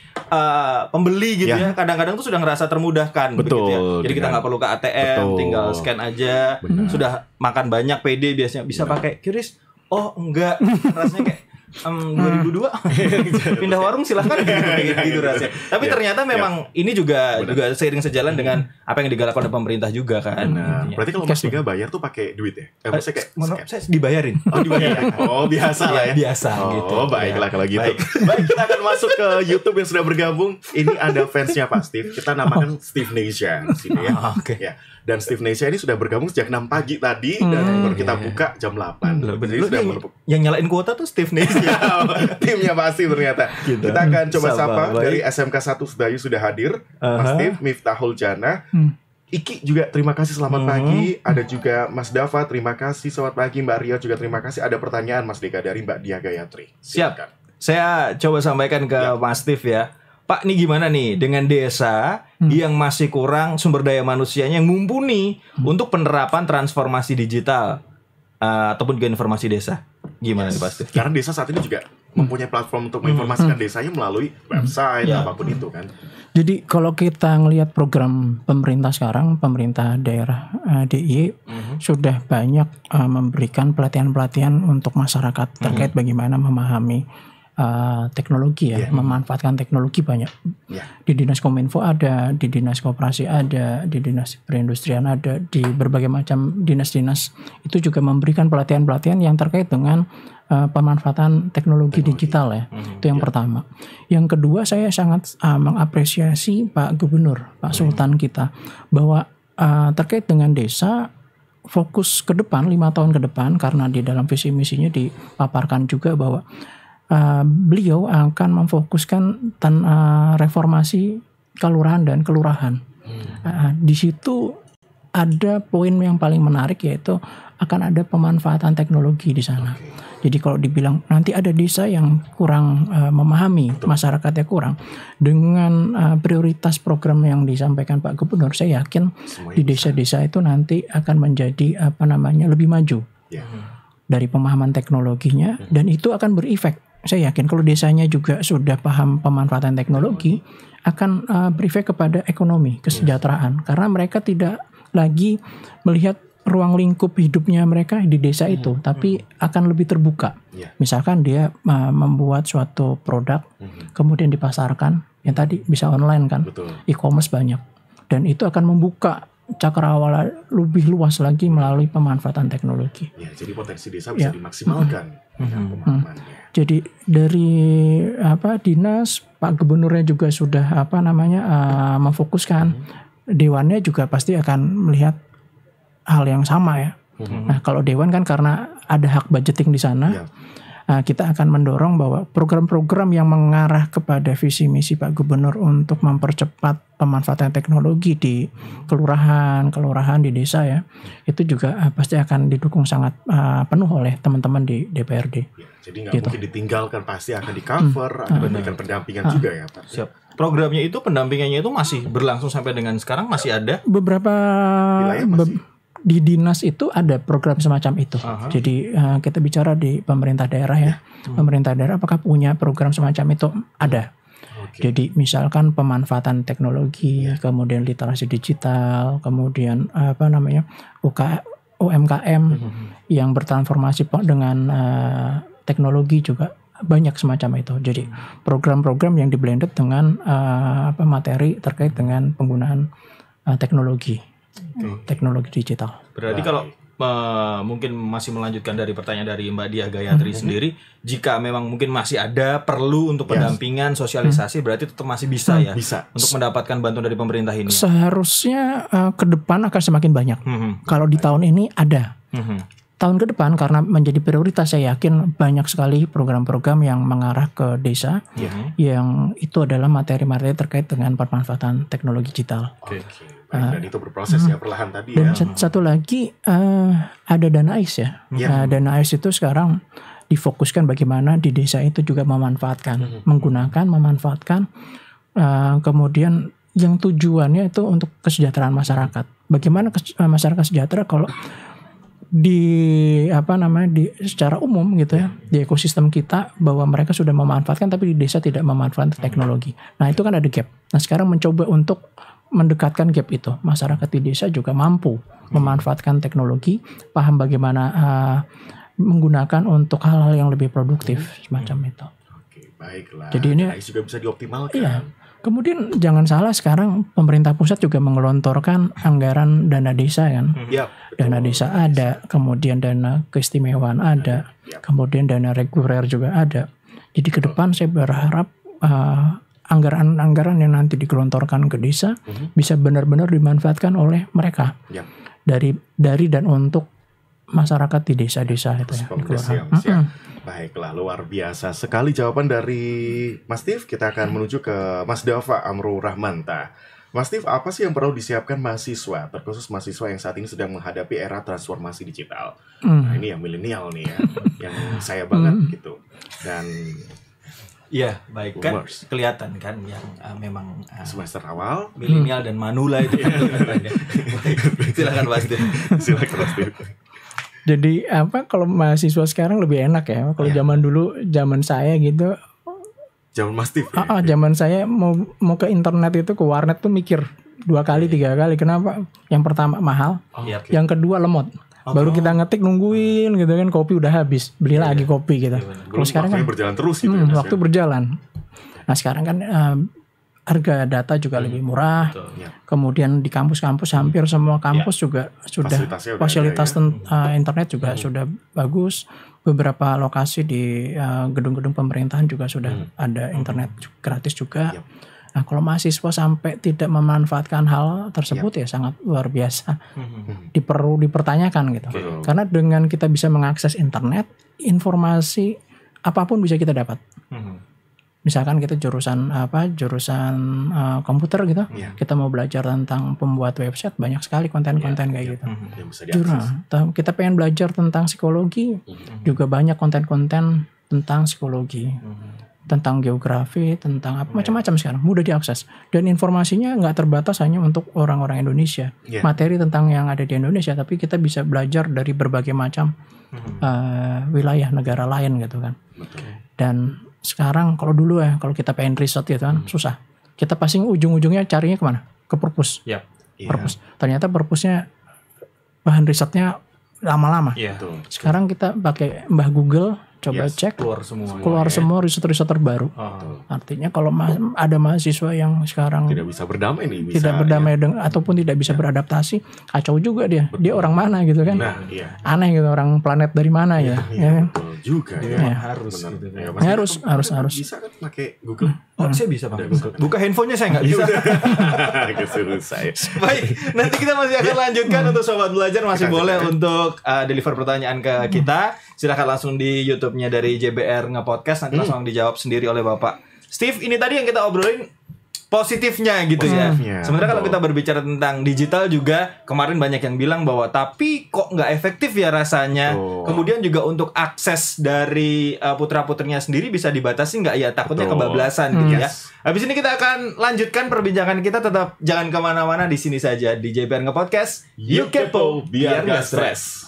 pembeli gitu ya, kadang-kadang tuh sudah ngerasa termudahkan. Betul. Ya. Jadi kita nggak perlu ke ATM, tinggal scan aja. Sudah makan banyak PD biasanya bisa pakai QRIS. Oh enggak, rasanya kayak 2002 pindah warung silahkan gitu rasanya. Tapi ternyata memang ini juga seiring sejalan dengan apa yang digalakkan oleh pemerintah juga kan. Berarti kalau Mas Diga bayar tuh pakai duit ya? Maksudnya kayak saya dibayarin. Oh dibayarin. Oh biasa lah ya. Biasa gitu. Oh baiklah kalau gitu. Baik, kita akan masuk ke YouTube yang sudah bergabung. Ini ada fansnya Pak Steve. Kita namakan Steve Nation di sini ya. Oke. Ya. Dan Steve Nation ini sudah bergabung sejak 6 pagi tadi dan baru kita buka jam 8. Jadi sudah yang nyalain kuota tuh Steve Nation. Timnya pasti ternyata. Kita akan coba sapa dari SMK 1 Sedayu sudah hadir. Mas Steve, Miftahul Jana. Iki juga terima kasih, selamat pagi. Ada juga Mas Dava, terima kasih, selamat pagi. Mbak Ria juga terima kasih. Ada pertanyaan Mas Dika dari Mbak Dia Gayatri. Siap. Saya coba sampaikan ke Mas Steve ya. Pak, ini gimana nih dengan desa yang masih kurang sumber daya manusianya yang mumpuni untuk penerapan transformasi digital ataupun juga informasi desa? Gimana nih Pak Steve? Karena desa saat ini juga mempunyai platform untuk menginformasikan desanya melalui website apapun itu kan. Jadi kalau kita ngelihat program pemerintah sekarang, pemerintah daerah DIY sudah banyak memberikan pelatihan-pelatihan untuk masyarakat terkait bagaimana memahami teknologi ya, memanfaatkan teknologi banyak. Di Dinas Kominfo ada, di Dinas Koperasi ada, di Dinas Perindustrian ada, di berbagai macam dinas-dinas itu juga memberikan pelatihan-pelatihan yang terkait dengan pemanfaatan teknologi digital ya. Itu yang pertama. Yang kedua, saya sangat mengapresiasi Pak Gubernur, Pak Sultan kita, bahwa terkait dengan desa fokus ke depan 5 tahun ke depan, karena di dalam visi misinya dipaparkan juga bahwa beliau akan memfokuskan reformasi kelurahan dan kelurahan. Di situ ada poin yang paling menarik, yaitu akan ada pemanfaatan teknologi di sana. Jadi kalau dibilang nanti ada desa yang kurang memahami, masyarakatnya kurang, dengan prioritas program yang disampaikan Pak Gubernur, saya yakin di desa-desa itu nanti akan menjadi lebih maju dari pemahaman teknologinya, dan itu akan berefek. Saya yakin kalau desanya juga sudah paham pemanfaatan teknologi, akan berefek kepada ekonomi, kesejahteraan, karena mereka tidak lagi melihat ruang lingkup hidupnya mereka di desa itu, tapi akan lebih terbuka. Misalkan dia membuat suatu produk, kemudian dipasarkan, yang tadi bisa online kan, e-commerce banyak, dan itu akan membuka cakrawala lebih luas lagi melalui pemanfaatan teknologi. Jadi potensi desa bisa dimaksimalkan. Jadi dari dinas, Pak Gubernurnya juga sudah memfokuskan, dewannya juga pasti akan melihat hal yang sama ya. Nah kalau dewan kan karena ada hak budgeting di sana, kita akan mendorong bahwa program-program yang mengarah kepada visi misi Pak Gubernur untuk mempercepat pemanfaatan teknologi di kelurahan di desa ya, itu juga pasti akan didukung sangat penuh oleh teman-teman di DPRD. Jadi nggak mungkin ditinggalkan, pasti akan di cover, akan diberikan pendampingan juga ya Pak. Siap. Programnya itu, pendampingannya itu masih berlangsung sampai dengan sekarang, masih ada? Beberapa di dinas itu ada program semacam itu. Jadi kita bicara di pemerintah daerah ya. Pemerintah daerah apakah punya program semacam itu? Ada. Jadi misalkan pemanfaatan teknologi, kemudian literasi digital, kemudian UMKM yang bertransformasi dengan teknologi juga banyak semacam itu. Jadi program-program yang diblended dengan materi terkait dengan penggunaan teknologi digital. Berarti kalau mungkin masih melanjutkan dari pertanyaan dari Mbak Dia Gayatri sendiri, jika memang mungkin masih ada perlu untuk pendampingan, sosialisasi, berarti tetap masih bisa ya untuk mendapatkan bantuan dari pemerintah ini. Seharusnya ke depan akan semakin banyak. Kalau di tahun ini ada. Tahun ke depan karena menjadi prioritas, saya yakin banyak sekali program-program yang mengarah ke desa, yang itu adalah materi-materi terkait dengan pemanfaatan teknologi digital. Dan itu berproses ya perlahan tadi dan ya. Satu lagi ada dana AIS ya. Dana AIS itu sekarang difokuskan bagaimana di desa itu juga memanfaatkan, memanfaatkan, kemudian yang tujuannya itu untuk kesejahteraan masyarakat. Bagaimana masyarakat sejahtera kalau di secara umum gitu ya, di ekosistem kita bahwa mereka sudah memanfaatkan tapi di desa tidak memanfaatkan teknologi. Nah itu kan ada gap. Nah sekarang mencoba untuk mendekatkan gap itu. Masyarakat di desa juga mampu memanfaatkan teknologi, paham bagaimana menggunakan untuk hal-hal yang lebih produktif semacam itu. Oke, baiklah. Jadi ini juga bisa dioptimalkan. Iya. Kemudian jangan salah sekarang pemerintah pusat juga mengelontorkan anggaran dana desa kan. Dana desa ada, kemudian dana keistimewaan ada, kemudian dana reguler juga ada. Jadi ke depan saya berharap anggaran-anggaran yang nanti digelontorkan ke desa bisa benar-benar dimanfaatkan oleh mereka. Dari dan untuk masyarakat di desa-desa itu ya. Baiklah, luar biasa sekali jawaban dari Mas Steve. Kita akan menuju ke Mas Dava Amrul Rahmanta. Mas Steve, apa sih yang perlu disiapkan mahasiswa, terkhusus mahasiswa yang saat ini sedang menghadapi era transformasi digital? Nah, ini yang milenial nih ya, yang saya banget gitu. Dan iya, baik kan kelihatan kan yang memang semester awal milenial dan manula itu. Baik, silakan Mas Steve. Silakan Mas Steve. Jadi kalau mahasiswa sekarang lebih enak ya. Kalau zaman dulu, zaman saya gitu. Zaman Mas Steve. Zaman saya mau ke internet itu, ke warnet tuh mikir 2 kali 3 kali. Kenapa? Yang pertama mahal, yang kedua lemot. Baru kita ngetik nungguin gitu kan, kopi udah habis, beli lagi kopi gitu. Kalau sekarang kan berjalan terus gitu. Waktu berjalan. Nah sekarang kan harga data juga lebih murah. Kemudian di kampus-kampus hampir semua kampus juga sudah fasilitas internet juga sudah bagus. Beberapa lokasi di gedung-gedung pemerintahan juga sudah ada internet gratis juga. Nah kalau mahasiswa sampai tidak memanfaatkan hal tersebut ya sangat luar biasa. Perlu dipertanyakan gitu. Karena dengan kita bisa mengakses internet, informasi apapun bisa kita dapat. Misalkan kita jurusan komputer gitu, kita mau belajar tentang pembuat website, banyak sekali konten-konten kayak gitu. Kita pengen belajar tentang psikologi, juga banyak konten-konten tentang psikologi, tentang geografi, tentang macam-macam sekarang mudah diakses. Dan informasinya nggak terbatas hanya untuk orang-orang Indonesia, materi tentang yang ada di Indonesia, tapi kita bisa belajar dari berbagai macam wilayah negara lain gitu kan. Dan sekarang kalau dulu kalau kita pengen riset gitu kan susah. Kita pasti ujung-ujungnya carinya kemana? Ke perpus. Perpus. Ternyata perpusnya bahan risetnya lama-lama. Sekarang kita pakai Mbah Google, coba cek keluar semua riset-riset terbaru. Artinya kalau ada mahasiswa yang sekarang tidak bisa berdamai nih, ataupun tidak bisa beradaptasi, kacau juga dia orang mana gitu kan. Aneh gitu, orang planet dari mana ya kan? Juga harus gitu ya. Harus bisa kan pakai Google. Saya bisa Pak. Buka handphonenya saya nggak bisa. Kesuruh saya. Baik, nanti kita masih akan lanjutkan untuk Sobat Belajar, masih boleh untuk deliver pertanyaan ke kita. Silahkan langsung di YouTube-nya dari JBR Nge-Podcast, nanti langsung dijawab sendiri oleh Bapak Steve. Ini tadi yang kita obrolin positifnya gitu ya. Sebenarnya kalau kita berbicara tentang digital juga, kemarin banyak yang bilang bahwa tapi kok nggak efektif ya rasanya. Kemudian juga untuk akses dari putra-putrinya sendiri bisa dibatasi nggak ya, takutnya kebablasan gitu ya. Habis ini kita akan lanjutkan perbincangan kita, tetap jangan kemana-mana, di sini saja di JBR Nge-Podcast. Yuk kepo biar nggak stres.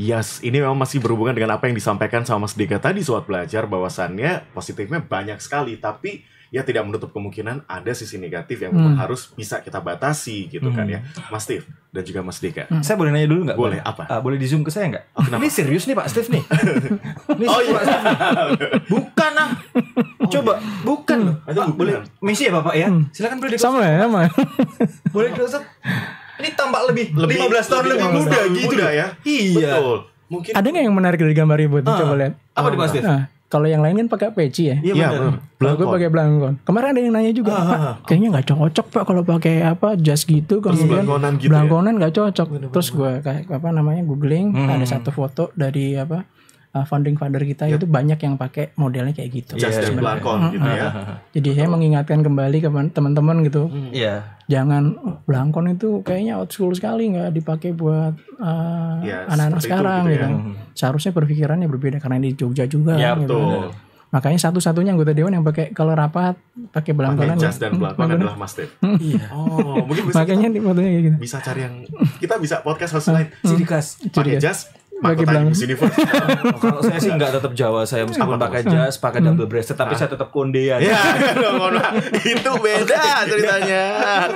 Yes, ini memang masih berhubungan dengan apa yang disampaikan sama Mas Dika tadi, Sobat Belajar, bahwasannya positifnya banyak sekali, tapi ya tidak menutup kemungkinan ada sisi negatif yang memang harus bisa kita batasi gitu kan ya, Mas Steve dan juga Mas Dika. Saya boleh nanya dulu nggak? Boleh, apa? Boleh di zoom ke saya nggak? Ini serius nih Pak Steve nih. Ini Pak Steve nih. Bukan Coba, bukan loh. Boleh misi ya Bapak ya? Silakan boleh sama ya, boleh close up. Ini tampak lebih 15 tahun lebih muda gitu ya. Iya. Betul. Mungkin ada nggak yang menarik dari gambar ibu itu? Coba lihat. Apa di Mas Steve? Kalau yang lain kan pakai peci ya. Iya benar. Kalau gue pakai belangkon. Kemarin ada yang nanya juga, Pak, kayaknya nggak cocok Pak kalau pakai jas gitu. Kemudian belangkonan gitu belangkonan nggak cocok. Terus gue kayak googling, ada satu foto dari founding father kita itu banyak yang pakai modelnya kayak gitu. Jas dan belangkon gitu ya. Jadi saya mengingatkan kembali ke teman-teman gitu. Iya. Jangan belangkon itu kayaknya old school sekali, nggak dipakai buat anak-anak sekarang gitu. Seharusnya berpikirannya berbeda karena di Jogja juga. Ya, gitu. betul. Makanya satu-satunya anggota dewan yang pakai kalau rapat pakai belangkonan. Jas dan belangkon adalah Mas Dev. Iya. Oh, mungkin bisa Makanya di fotonya kayak gitu. bisa cari yang kita bisa podcast host lain. Sidikas. Pakai jas, Pakai mahkota belangkon. Miss Universe. Kalau saya sih nggak tetap Jawa, saya meskipun pakai jas, pakai double breasted, tapi saya tetap kondean. Ya, mohon maaf. Itu beda ceritanya.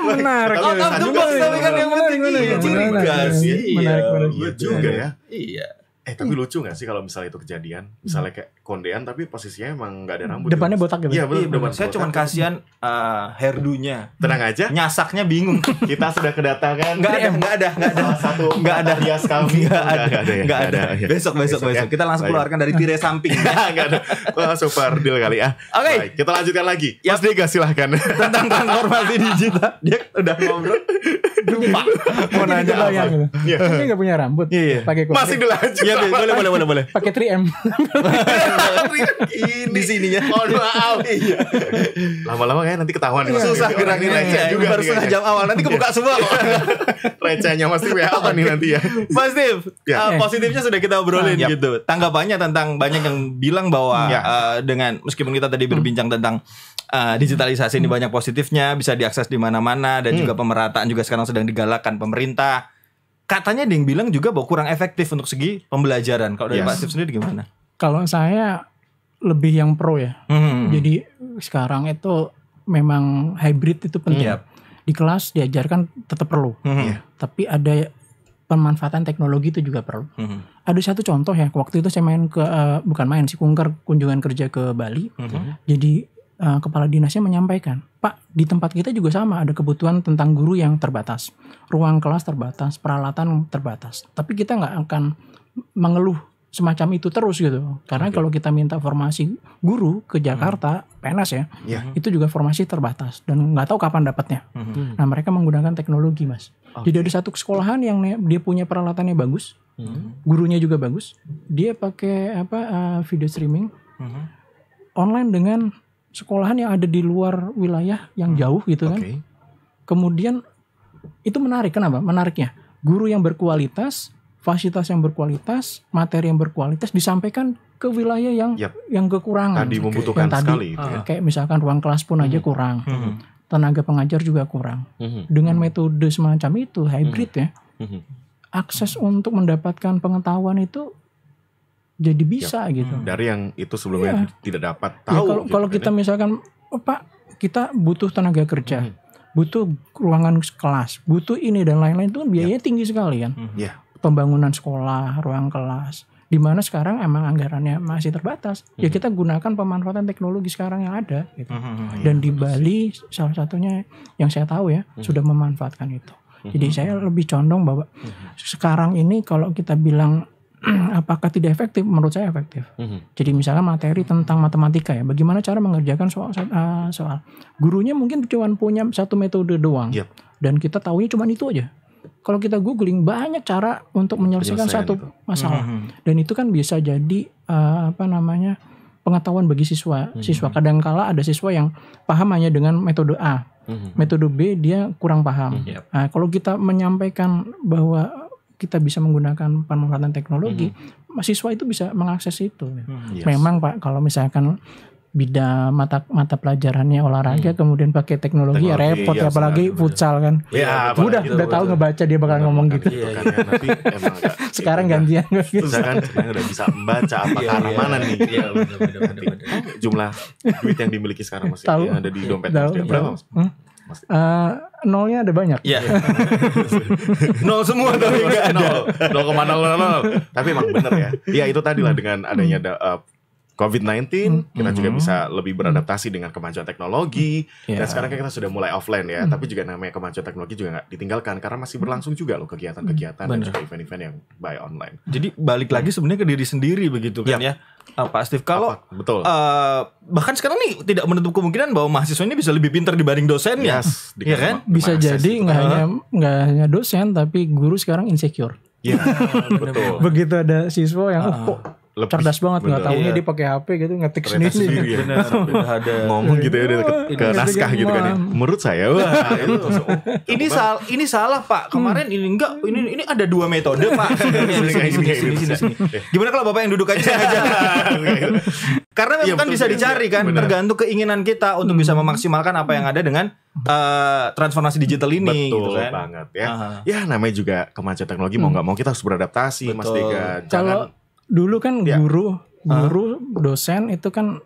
Menarik. Tapi Out of the box, tapi kan yang penting juga sih. Menarik. Iya juga ya. Iya. Tapi lucu gak sih kalau misalnya itu kejadian, misalnya kayak kondean tapi posisinya emang gak ada rambut. Depannya botak gitu. Iya betul. Depan Saya botak. cuman kasihan hairdo-nya. Tenang aja, Nyasaknya bingung. kita sudah kedatangan. Nggak ada. Salah satu Nggak ada. rias kami. Nggak ada ya. Nggak ada. Ya. Besok. ya. Kita langsung Baik. keluarkan dari tirai samping. Nggak ada. Wah super deal kali ya. Oke. Baik, kita lanjutkan lagi. Mas Dega silahkan. Tentang transformasi digital. Dia udah ngobrol. Lupa. Mau nanya apa? Yang gitu. Iya. Kan dia nggak punya rambut. Iya. Pakai kulit. Masih dilanjut. Iya, boleh. Pakai 3M. Ini Di sininya. Mohon maaf. Iya. Lama-lama kayak nanti ketahuan. Mas. Susah Ini geraknya receh juga. baru nih setengah kayaknya. jam awal. Nanti kebuka semua kok. Recehnya Mas Dev apa nih nanti ya? Mas Dev, Ya. positifnya sudah kita obrolin gitu. Tanggapannya tentang banyak yang bilang bahwa dengan meskipun kita tadi berbincang tentang digitalisasi ini banyak positifnya, bisa diakses di mana-mana dan juga pemerataan juga sekarang sedang digalakkan pemerintah. Katanya ada yang bilang juga bahwa kurang efektif untuk segi pembelajaran. Kalau dari Pak Steve sendiri gimana? Kalau saya lebih yang pro ya. Jadi sekarang itu memang hybrid itu penting. Di kelas diajarkan tetap perlu. Tapi ada pemanfaatan teknologi itu juga perlu. Ada satu contoh ya, waktu itu saya main ke bukan main sih, kunjungan kerja ke Bali. Jadi kepala dinasnya menyampaikan, Pak, di tempat kita juga sama, ada kebutuhan tentang guru yang terbatas, ruang kelas terbatas, peralatan terbatas. Tapi kita nggak akan mengeluh semacam itu terus gitu. Karena kalau kita minta formasi guru ke Jakarta, PNS ya, itu juga formasi terbatas dan nggak tahu kapan dapatnya. Nah mereka menggunakan teknologi, Mas. Jadi ada satu sekolahan yang dia punya peralatannya bagus, gurunya juga bagus, dia pakai video streaming online dengan sekolahan yang ada di luar wilayah yang jauh gitu kan. Kemudian itu menarik. Kenapa? Menariknya guru yang berkualitas, fasilitas yang berkualitas, materi yang berkualitas disampaikan ke wilayah yang kekurangan. Tadi membutuhkan yang sekali itu ya. Kayak misalkan ruang kelas pun aja kurang. Tenaga pengajar juga kurang. Dengan metode semacam itu hybrid ya. Akses untuk mendapatkan pengetahuan itu jadi bisa gitu. Dari yang itu sebelumnya tidak dapat tahu. Ya, kalau gitu kita misalkan, Pak, kita butuh tenaga kerja, butuh ruangan kelas, butuh ini dan lain-lain, itu kan biayanya tinggi sekali kan. Pembangunan sekolah, ruang kelas, di mana sekarang emang anggarannya masih terbatas. Ya kita gunakan pemanfaatan teknologi sekarang yang ada. Gitu. Dan di Bali salah satunya yang saya tahu ya sudah memanfaatkan itu. Jadi saya lebih condong bahwa sekarang ini kalau kita bilang apakah tidak efektif? Menurut saya efektif. Jadi misalnya materi tentang matematika ya, bagaimana cara mengerjakan soal. Gurunya mungkin cuma punya satu metode doang, dan kita tahunya cuma itu aja. Kalau kita googling banyak cara untuk menyelesaikan satu masalah, dan itu kan bisa jadi pengetahuan bagi siswa. Kadangkala ada siswa yang paham hanya dengan metode A, metode B dia kurang paham. Nah, kalau kita menyampaikan bahwa kita bisa menggunakan pemanfaatan teknologi, mahasiswa itu bisa mengakses itu. Memang Pak, kalau misalkan bidang mata pelajarannya olahraga kemudian pakai teknologi ya repot ya, apalagi futsal kan. Udah tahu ngebaca dia bakal ngomong gitu. Nanti emang agak sekarang gantian gitu. Saya kan sebenarnya udah bisa membaca apa ke arah mana nih. Benar. Jumlah duit yang dimiliki sekarang masih Tahu. yang ada di dompet Tahu. Mas. Berapa Mas? Nolnya ada banyak. Iya. Nol semua tapi enggak ada. 0,000. Tapi emang bener ya. Iya itu tadi lah dengan adanya COVID-19, kita juga bisa lebih beradaptasi dengan kemajuan teknologi. Dan sekarang kan kita sudah mulai offline ya, tapi juga namanya kemajuan teknologi juga nggak ditinggalkan karena masih berlangsung juga loh kegiatan-kegiatan dan juga event-event yang by online. Jadi balik lagi sebenarnya ke diri sendiri begitu kan ya, Pak Steve. Kalau betul. Bahkan sekarang nih tidak menutup kemungkinan bahwa mahasiswa ini bisa lebih pintar dibanding dosennya, ya kan? Bisa jadi nggak hanya dosen, tapi guru sekarang insecure. Iya, betul. Begitu ada siswa yang kok cerdas banget, nggak taunya dia pakai HP gitu ngetik sendiri. Ada ngomong gitu ya ke naskah gitu kan ya. Menurut saya ini salah Pak. Kemarin ini enggak, ini ada 2 metode Pak. Sini. Gimana kalau Bapak yang duduk aja aja? Karena memang kan bisa dicari kan, tergantung keinginan kita untuk bisa memaksimalkan apa yang ada dengan transformasi digital ini. Betul gitu kan? banget ya. Ya namanya juga kemajuan teknologi, mau nggak mau kita harus beradaptasi, Mas Dega. Kalau dulu kan guru dosen itu kan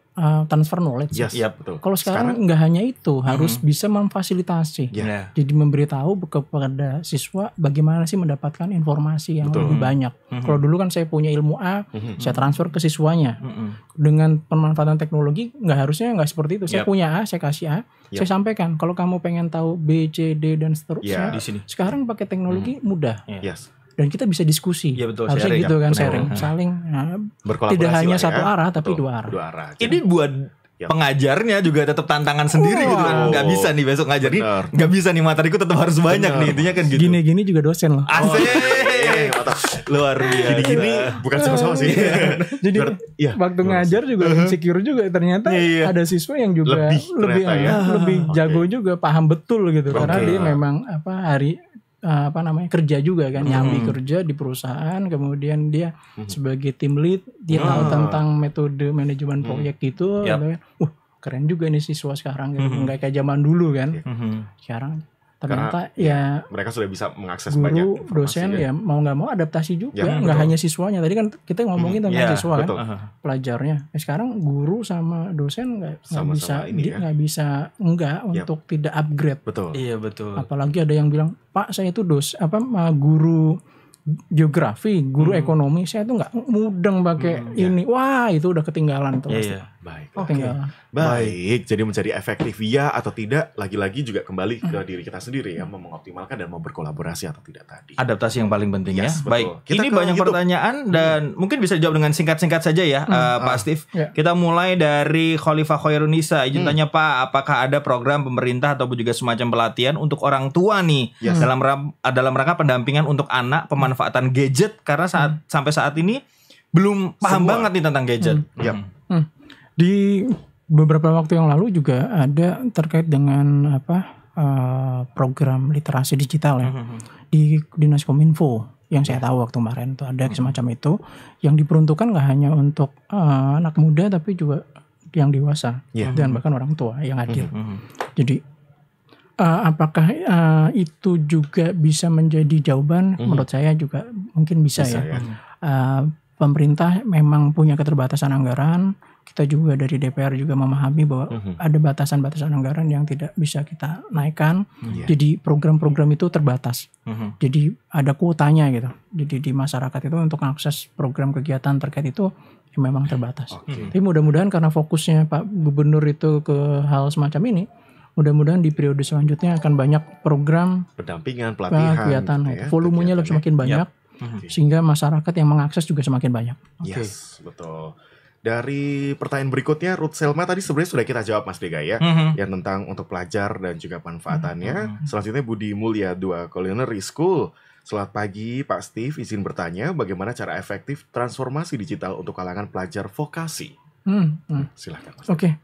transfer knowledge. Betul. Kalau sekarang nggak hanya itu, harus bisa memfasilitasi. Jadi memberitahu kepada siswa bagaimana sih mendapatkan informasi yang lebih banyak. Kalau dulu kan saya punya ilmu A, saya transfer ke siswanya. Dengan pemanfaatan teknologi nggak seperti itu. Saya punya A, saya kasih A, saya sampaikan. Kalau kamu pengen tahu B, C, D dan seterusnya, di sini. Sekarang pakai teknologi mudah. Dan kita bisa diskusi, betul, harusnya sharing, gitu kan, sharing, saling, tidak hanya satu arah tapi dua arah. Ini buat pengajarnya juga tetap tantangan sendiri gitu kan, nggak bisa nih besok ngajar nih, nggak bisa nih materiku tetap harus banyak nih, intinya kan gitu. Gini-gini juga dosen loh. Asik, luar biasa. Gini-gini bukan sama-sama sih. Jadi waktu ngajar juga insecure juga, ternyata ada siswa yang juga lebih jago juga, paham betul gitu, karena dia memang kerja juga kan, nyambi kerja di perusahaan, kemudian dia sebagai tim lead, dia tahu tentang metode manajemen proyek gitu. Keren juga nih siswa sekarang gitu. Nggak kayak zaman dulu kan. Sekarang ternyata mereka sudah bisa mengakses guru, banyak informasi, dosen ya mau nggak mau adaptasi juga, nggak hanya siswanya. Tadi kan kita ngomongin tentang siswa kan, pelajarnya. Sekarang guru sama dosen nggak bisa untuk tidak upgrade. Betul. Iya betul. Apalagi ada yang bilang, Pak saya itu guru geografi, guru ekonomi, saya tuh nggak mudeng pakai ini. Wah itu udah ketinggalan tuh. Baik, jadi menjadi efektif atau tidak, lagi-lagi juga kembali ke diri kita sendiri ya, mau mengoptimalkan dan mau berkolaborasi atau tidak tadi. Adaptasi yang paling penting ya. Betul. Baik, ini banyak pertanyaan dan mungkin bisa dijawab dengan singkat-singkat saja ya, Pak Steve. Kita mulai dari Khalifah Khairunisa. Izin tanya Pak, apakah ada program pemerintah ataupun juga semacam pelatihan untuk orang tua nih dalam rangka pendampingan untuk anak pemanfaatan gadget, karena sampai saat ini belum paham banget nih tentang gadget. Di beberapa waktu yang lalu juga ada terkait dengan program literasi digital ya di Dinas Kominfo, yang saya tahu waktu kemarin tuh ada semacam itu yang diperuntukkan nggak hanya untuk anak muda tapi juga yang dewasa dan bahkan orang tua yang hadir. Jadi apakah itu juga bisa menjadi jawaban? Menurut saya juga mungkin bisa ya. Pemerintah memang punya keterbatasan anggaran. Kita juga dari DPR juga memahami bahwa ada batasan-batasan anggaran yang tidak bisa kita naikkan. Jadi program-program itu terbatas. Jadi ada kuotanya gitu. Jadi di masyarakat itu untuk akses program kegiatan terkait itu memang terbatas. Tapi mudah-mudahan karena fokusnya Pak Gubernur itu ke hal semacam ini, mudah-mudahan di periode selanjutnya akan banyak program pendampingan, pelatihan, kegiatan, volumenya lebih semakin banyak, sehingga masyarakat yang mengakses juga semakin banyak. Yes, betul. Dari pertanyaan berikutnya, Ruth Selma tadi sebenarnya sudah kita jawab Mas Dega ya, yang tentang untuk pelajar dan juga manfaatannya. Selanjutnya Budi Mulya 2 Culinary School. Selamat pagi Pak Steve, izin bertanya bagaimana cara efektif transformasi digital untuk kalangan pelajar vokasi? Silahkan Mas. Oke.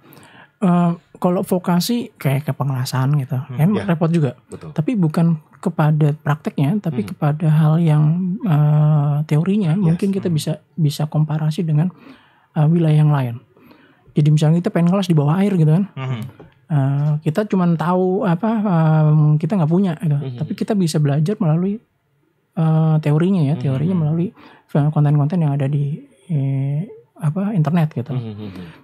Kalau vokasi kayak kepengelasan gitu, kan repot juga. Betul. Tapi bukan kepada prakteknya, tapi kepada hal yang teorinya. Mungkin kita bisa komparasi dengan wilayah yang lain. Jadi misalnya kita pengen kelas di bawah air gitu kan, kita cuma tahu kita nggak punya gitu. Tapi kita bisa belajar melalui teorinya ya, melalui konten-konten yang ada di internet gitu.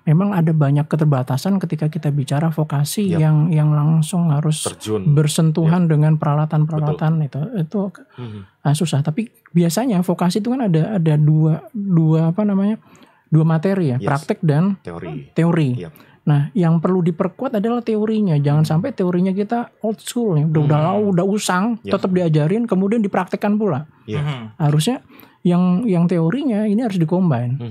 Memang ada banyak keterbatasan ketika kita bicara vokasi yang langsung harus bersentuhan dengan peralatan-peralatan itu susah. Tapi biasanya vokasi itu kan ada dua dua materi ya, Yes. praktek dan teori. Yep. Nah, yang perlu diperkuat adalah teorinya. Jangan sampai teorinya kita old school ya, udah usang, Yep. tetap diajarin, kemudian dipraktekkan pula. Iya. Harusnya yang teorinya ini harus dikombin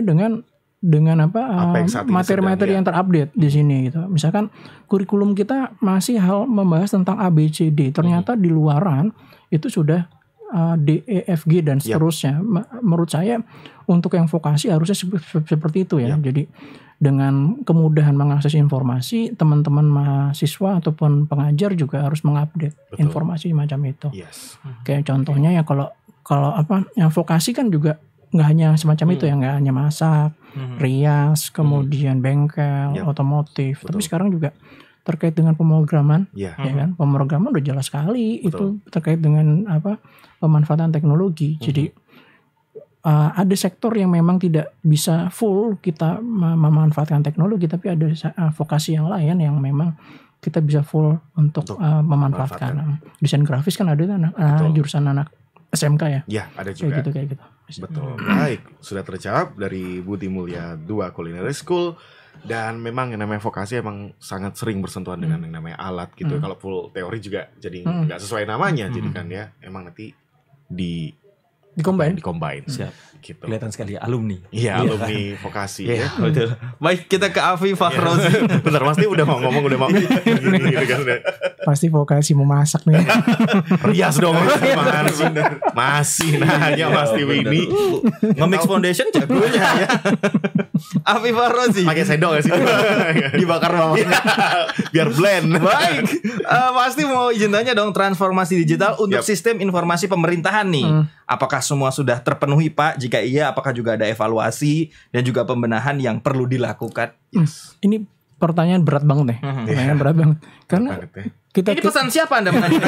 dengan Apa yang saat ini materi-materi sedang, yang terupdate di sini gitu. Misalkan kurikulum kita masih membahas tentang ABCD, ternyata di luaran itu sudah D, E, F, G dan seterusnya. Menurut saya untuk yang vokasi harusnya seperti itu ya. Jadi dengan kemudahan mengakses informasi, teman-teman mahasiswa ataupun pengajar juga harus mengupdate informasi macam itu. Yes. Kayak contohnya ya kalau yang vokasi kan juga nggak hanya semacam itu ya, nggak hanya masak, rias, kemudian bengkel, otomotif, tapi sekarang juga terkait dengan pemrograman, ya kan? Pemrograman udah jelas sekali itu terkait dengan pemanfaatan teknologi. Jadi ada sektor yang memang tidak bisa full kita memanfaatkan teknologi, tapi ada vokasi yang lain yang memang kita bisa full untuk memanfaatkan. Desain grafis kan ada jurusan anak SMK ya. Ya, ada juga. Kayak gitu. Betul. Baik, sudah terjawab dari Budi Mulya 2 Culinary School. Dan memang yang namanya vokasi emang sangat sering bersentuhan dengan yang namanya alat gitu. Kalau full teori juga jadi nggak sesuai namanya. Jadi kan ya emang nanti dikombin. Siap. Gitu. Kelihatan sekali alumni. Iya, alumni vokasi ya. Betul. Baik, kita ke Afi Fakhrozi. Bentar, Mas Ti udah mau ngomong, udah mau gitu kan. Pasti vokasi mau masak nih. Rias dong, masih nanya Mas Ti Winnie. Nge-mix foundation jagonya ya. Afi Fakhrozi. Pakai sendok ya sih. Dibakar bawahnya. Biar blend. Baik. Pasti mau izin tanya dong, transformasi digital untuk sistem informasi pemerintahan nih. Apakah semua sudah terpenuhi, Pak? Jika iya, apakah juga ada evaluasi dan juga pembenahan yang perlu dilakukan? Ini pertanyaan berat banget nih. Pertanyaan berat banget. Karena Ini pesan siapa Anda menanya?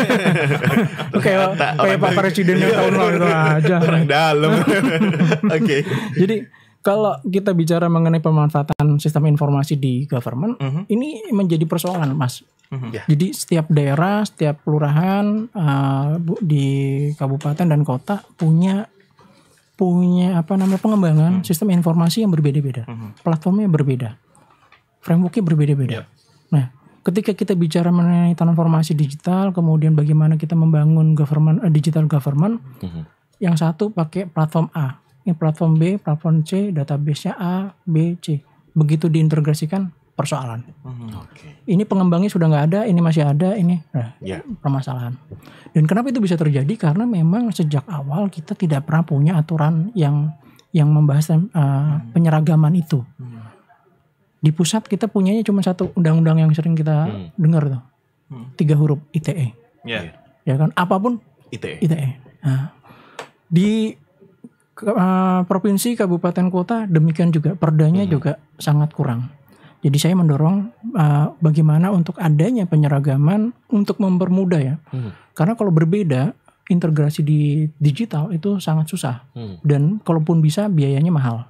kayak Pak Presiden yang tahun lalu aja. Orang dalam. Oke. Jadi kalau kita bicara mengenai pemanfaatan sistem informasi di government, ini menjadi persoalan, Mas. Jadi setiap daerah, setiap kelurahan di kabupaten dan kota punya pengembangan sistem informasi yang berbeda-beda, platformnya berbeda, frameworknya berbeda-beda. Nah, ketika kita bicara mengenai transformasi digital, kemudian bagaimana kita membangun digital government, yang satu pakai platform A, ini platform B, platform C, database-nya A, B, C. Begitu diintegrasikan, persoalan. Ini pengembangnya sudah nggak ada, ini masih ada, ini permasalahan. Dan kenapa itu bisa terjadi? Karena memang sejak awal kita tidak pernah punya aturan yang membahas penyeragaman itu. Di pusat kita punyanya cuma satu undang-undang yang sering kita dengar tuh, 3 huruf ITE. Ya kan, apapun ITE. Nah, di provinsi, kabupaten, kota demikian juga, perdanya juga sangat kurang. Jadi saya mendorong bagaimana untuk adanya penyeragaman untuk mempermudah ya. Karena kalau berbeda, integrasi di digital itu sangat susah. Dan kalaupun bisa biayanya mahal.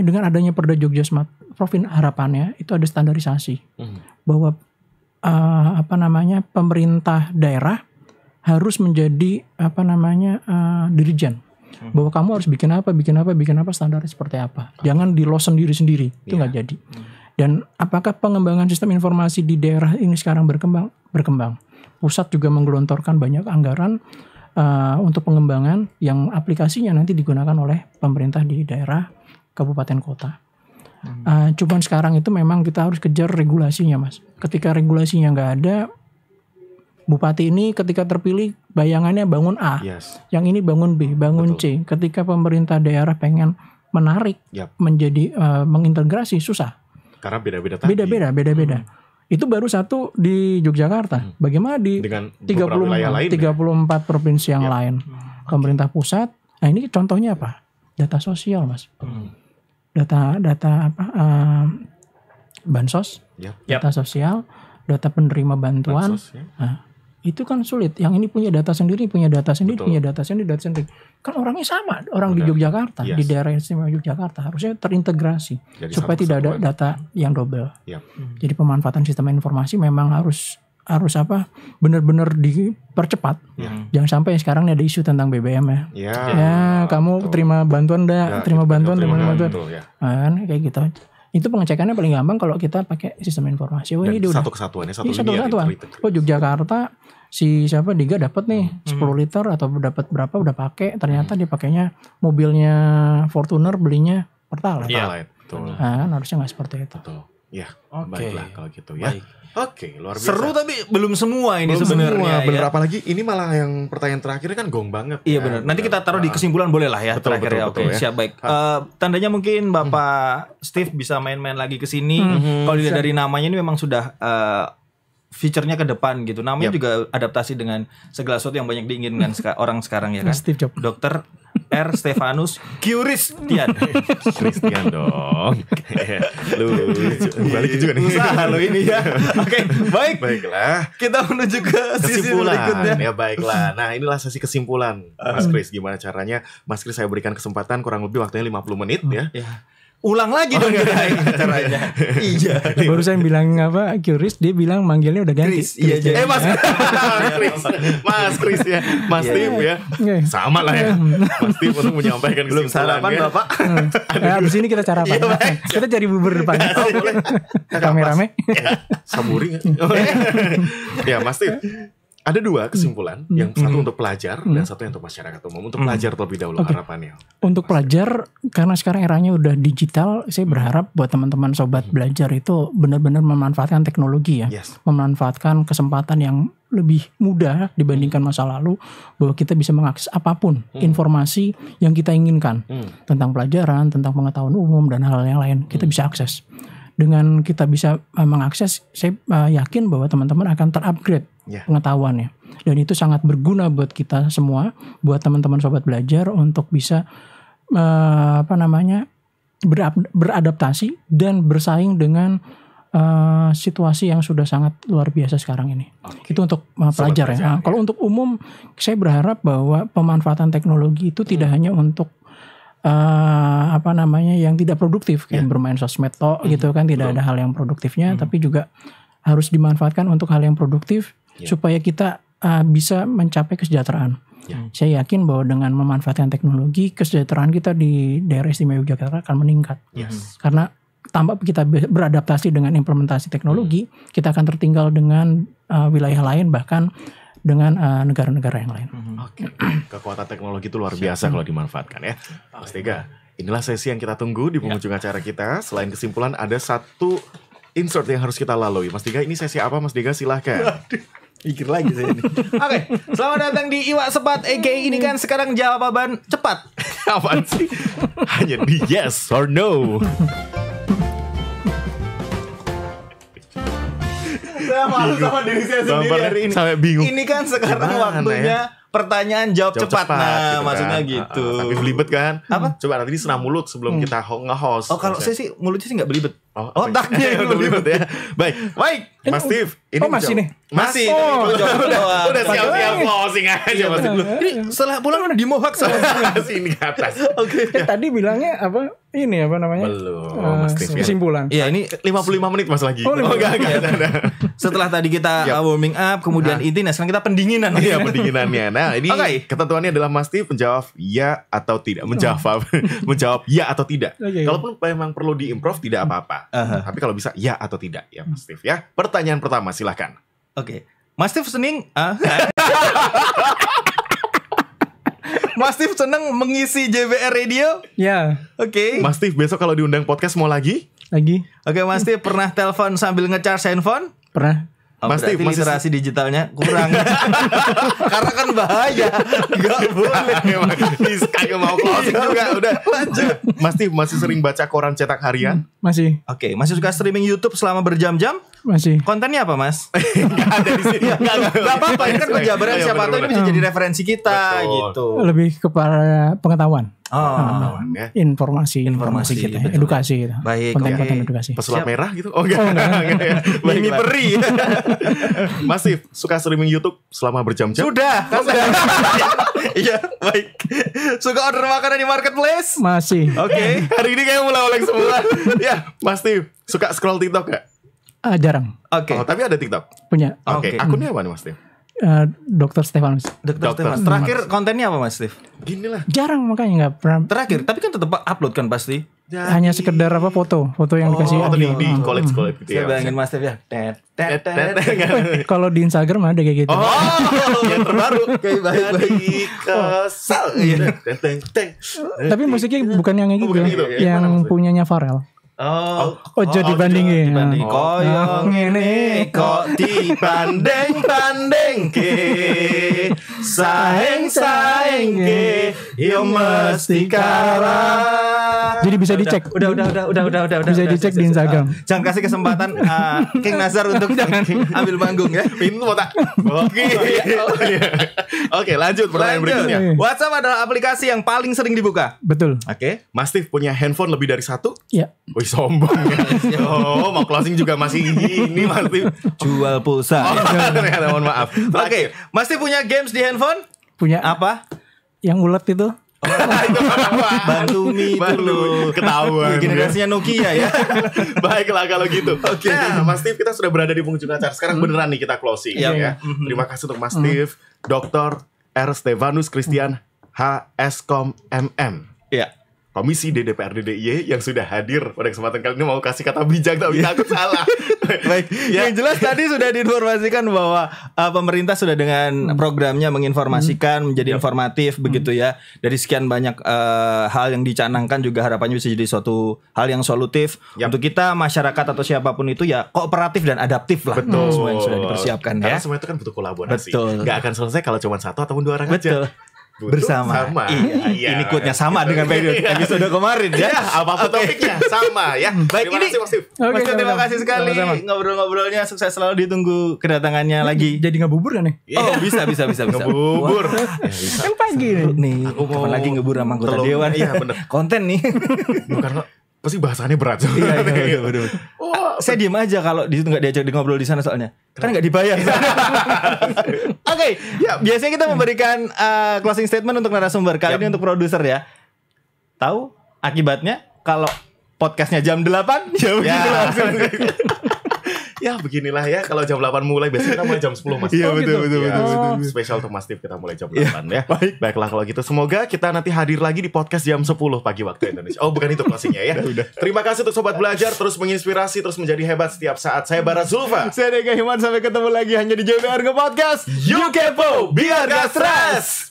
Dengan adanya Perda Jogja Smart Province, harapannya itu ada standarisasi. Bahwa pemerintah daerah harus menjadi dirijen. Bahwa kamu harus bikin apa, standarnya seperti apa. Jangan di-loss sendiri-sendiri, itu nggak jadi. Dan apakah pengembangan sistem informasi di daerah ini sekarang berkembang? Berkembang. Pusat juga menggelontorkan banyak anggaran untuk pengembangan yang aplikasinya nanti digunakan oleh pemerintah di daerah, kabupaten, kota. Cuman sekarang itu memang kita harus kejar regulasinya, Mas. Ketika regulasinya nggak ada, bupati ini ketika terpilih bayangannya bangun A, yang ini bangun B, bangun C. Ketika pemerintah daerah pengen menarik menjadi mengintegrasi susah. Karena beda-beda tadi. Beda-beda. Itu baru satu di Yogyakarta. Bagaimana di 34 provinsi yang lain? Pemerintah pusat. Nah, ini contohnya apa? Data sosial, Mas. Data bansos, data sosial, data penerima bantuan. Nah, itu kan sulit. Yang ini punya data sendiri, punya data sendiri. Kan orangnya sama, orang di Yogyakarta, di daerah istimewa Yogyakarta, harusnya terintegrasi. Jadi supaya tidak ada data yang double. Jadi pemanfaatan sistem informasi memang harus harus benar-benar dipercepat. Jangan sampai sekarang nih ada isu tentang BBM ya. Ya, kamu terima bantuan terima bantuan. Kan kayak gitu. Itu pengecekannya paling gampang kalau kita pakai sistem informasi. Dan ini satu kesatuan. Jakarta si Diga dapat nih 10 liter atau dapat berapa udah pakai, ternyata dia pakainya mobilnya Fortuner, belinya Pertalite. Iya, betul. Kan harusnya nggak seperti itu. Betul. Ya, baiklah kalau gitu ya. Oke, luar biasa. Seru tapi belum semua ini sebenarnya. Bener, apalagi ini malah yang pertanyaan terakhirnya kan gong banget. Iya benar. Nanti kita taruh di kesimpulan boleh lah ya. Betul, terakhir ya. Oke, siap, baik. Tandanya mungkin Bapak Steve bisa main-main lagi ke sini. Kalau dilihat dari namanya ini memang sudah feature-nya ke depan gitu. Namanya juga adaptasi dengan segala sesuatu yang banyak diinginkan orang sekarang ya kan. Steve Jobs. Dr. R. Stefanus Christian. Christian dong. Lu balik juga nih. Usaha lo ini ya. Oke, baik. Baiklah. Kita menuju ke sisi berikutnya. Ya baiklah. Nah, inilah sesi kesimpulan. Mas Chris, gimana caranya? Mas Chris, saya berikan kesempatan kurang lebih waktunya 50 menit ya. Ulang lagi dong caranya. Iya. Barusan bilang Curious, dia bilang manggilnya udah ganti. Iya. Mas Chris ya. Mas Steve ya. Sama lah ya. Mas Steve untuk menyampaikan belum sarapan Bapak. Abis ini kita sarapan. Kita cari bubur depan. Boleh. Rame-rame. Saburi. Ya, Mas Steve. Ada 2 kesimpulan, yang satu untuk pelajar dan satu yang untuk masyarakat umum. Untuk pelajar terlebih dahulu harapannya. Untuk pelajar, karena sekarang eranya udah digital, saya berharap buat teman-teman sobat belajar itu benar-benar memanfaatkan teknologi ya, memanfaatkan kesempatan yang lebih mudah dibandingkan masa lalu, bahwa kita bisa mengakses apapun informasi yang kita inginkan tentang pelajaran, tentang pengetahuan umum dan hal yang lain, kita bisa akses. Dengan kita bisa mengakses, saya yakin bahwa teman-teman akan terupgrade pengetahuannya. Dan itu sangat berguna buat kita semua, buat teman-teman sobat belajar untuk bisa beradaptasi dan bersaing dengan situasi yang sudah sangat luar biasa sekarang ini. Itu untuk pelajar ya. Kalau untuk umum, saya berharap bahwa pemanfaatan teknologi itu tidak hanya untuk yang tidak produktif kayak bermain sosmed gitu kan, tidak ada hal yang produktifnya, tapi juga harus dimanfaatkan untuk hal yang produktif supaya kita bisa mencapai kesejahteraan. Saya yakin bahwa dengan memanfaatkan teknologi, kesejahteraan kita di daerah istimewa Yogyakarta akan meningkat. Karena tanpa kita beradaptasi dengan implementasi teknologi, kita akan tertinggal dengan wilayah lain, bahkan dengan negara-negara yang lain. Oke. Kekuatan teknologi itu luar biasa kalau dimanfaatkan ya. Mas Tiga, inilah sesi yang kita tunggu di penghujung acara kita. Selain kesimpulan, ada satu insert yang harus kita lalui. Mas Tiga, ini sesi apa Mas Tiga? Silahkan. Pikir lagi saya ini. Oke, selamat datang di Iwak Sepat. Ini kan sekarang jawaban cepat. Apaan sih? Hanya di yes or no. Saya malu sama diri saya sendiri hari ini. Sampai bingung. Ini kan sekarang waktunya pertanyaan jawab cepat. Nah, gitu maksudnya kan. Gitu. Tapi belibet kan? Apa? Coba nanti ini senam mulut sebelum kita nge-host. Oh, kalau saya sih mulutnya sih nggak belibet. Otaknya yang belibet ya. Baik. Mas Steve, ini masih nih. Masih. Udah siap-siap closing aja Mas Steve. Ini setelah pulang udah dimohak sama sini ke atas. Oke. Tadi bilangnya apa? Ini apa namanya? Belum, Mas Steve. Kesimpulan. Iya, ini 55 menit Mas lagi. Enggak. Setelah tadi kita warming up, kemudian inti, sekarang kita pendinginan. Iya, pendinginannya. Nah, ini ketentuannya adalah Mas Steve menjawab ya atau tidak. Menjawab ya atau tidak. Kalaupun memang perlu diimprove tidak apa-apa. Tapi kalau bisa ya atau tidak ya Mas Steve ya. Pertanyaan pertama silahkan. Oke. Mas Steve seneng Mas Steve seneng mengisi JBR Radio? Ya. Oke. Mas Steve besok kalau diundang podcast mau lagi? Oke, Mas Steve pernah telepon sambil ngecharge handphone? Pernah. Mas Steve, literasi digitalnya kurang. Karena kan bahaya. Gak boleh. Kagak mau closing juga. Udah lanjut. Mas Steve masih sering baca koran cetak harian? Masih. Oke, masih suka streaming YouTube selama berjam-jam? Masih. Kontennya apa, Mas? Gak ada di sini. Gak apa-apa, ini kan penjabaran siapa tahu ini bisa jadi referensi kita. Gitu. Lebih kepada pengetahuan. Ya. Informasi kita, betul. Edukasi gitu. Baik, konten edukasi. Pesulap merah gitu? Oh enggak. Mimi peri. Mas Steve suka streaming YouTube selama berjam-jam? Sudah. Iya, baik. Suka order makanan di marketplace? Masih. Oke. Hari ini kayak mulai oleng semua. Ya, Mas Steve suka scroll TikTok gak? Jarang. Oke. Oh, tapi ada TikTok. Punya. Oke, Oke. akunnya apa nih Mas Steve? Dr. Stefanus. Dokter Stefan. Terakhir kontennya apa Mas Steve? Gini lah. Jarang, makanya nggak pernah. Terakhir, tapi kan tetap upload kan pasti. Hanya sekedar foto yang dikasih Oh, audio. di college gitu Saya ya. bayangin Mas Steve ya. Kalau di Instagram ada kayak gitu. Oh, yang terbaru. Oke, baik. Kesal. Teng. Tapi musiknya bukan yang kayak gitu. Bukan gitu. Yang punyanya Pharrell. Oh, Ojo dibandingin. dibanding Oh. koyong ini kok dibanding ke saeng ke yo mesti kalah. Jadi bisa dicek. Udah. Bisa dicek di Instagram. Jangan kasih kesempatan King Nazar untuk ambil panggung ya. Pintu mau tak? Oke, lanjut pertanyaan berikutnya. WhatsApp adalah aplikasi yang paling sering dibuka. Betul. Oke. Mas Steve punya handphone lebih dari satu? Ya. Wih, sombong ya. Oh, mau closing juga masih ini Mas Steve. Jual pulsa. Oh, ternyata mohon maaf. Oke, Mas Steve punya games di handphone? Punya Apa? yang ulet itu. Bantumi Baru ketahuan. generasinya Nokia ya. Baiklah kalau gitu. Oke. Nah, Mas Steve, kita sudah berada di penghujung acara. Sekarang beneran nih kita closing Iya. ya. Terima kasih untuk Mas Steve, Dr. R. Stefanus Christian HSkom MM. Iya. Komisi DPRD DIY yang sudah hadir pada kesempatan kali ini. Mau kasih kata bijak tapi takut salah. Baik, yang jelas tadi sudah diinformasikan bahwa pemerintah sudah dengan programnya menginformasikan menjadi informatif begitu ya. Dari sekian banyak hal yang dicanangkan juga harapannya bisa jadi suatu hal yang solutif untuk kita masyarakat atau siapapun itu ya kooperatif dan adaptif lah. Betul. Semua yang sudah dipersiapkan Karena ya. semua itu kan butuh kolaborasi. Betul. Gak akan selesai kalau cuma satu ataupun dua orang Betul. aja. Butuh Bersama. Iya. Ini quote-nya sama dengan episode kemarin ya. Ya, apapun topiknya sama ya. Baik, Terima ini kasih Mas Steve. Oke, Mas Steve, terima sama-sama. kasih sekali Sama-sama. ngobrol-ngobrolnya, sukses selalu, ditunggu kedatangannya lagi. Jadi ngabubur kan nih? Oh, bisa. Ngebubur. Kan pagi nih. Nih, Aku mau kapan lagi ngebur sama anggota tolong- dewan. iya, bener. Konten nih. Bukan kok. Pasti bahasannya berat. Iya, bener. Saya diem aja kalau di situ nggak diajak ngobrol di sana soalnya. Kan nggak dibayar. Oke, ya biasanya kita memberikan closing statement untuk narasumber. Kali ini untuk produser ya. Tahu akibatnya kalau podcastnya jam 8 ya begitu langsung. Ya beginilah ya. Kalau jam 8 mulai, biasanya kita mulai jam 10 Mas. Iya, betul. Spesial untuk Mas Steve kita mulai jam 8 ya. Baiklah kalau gitu. Semoga kita nanti hadir lagi di podcast jam 10 pagi waktu Indonesia. Oh bukan itu closingnya ya. Terima kasih untuk Sobat Belajar. Terus menginspirasi, terus menjadi hebat setiap saat. Saya Bara Zulfa. Saya Dega Himan, sampai ketemu lagi hanya di JBR Podcast. You kepo, biar gak stres.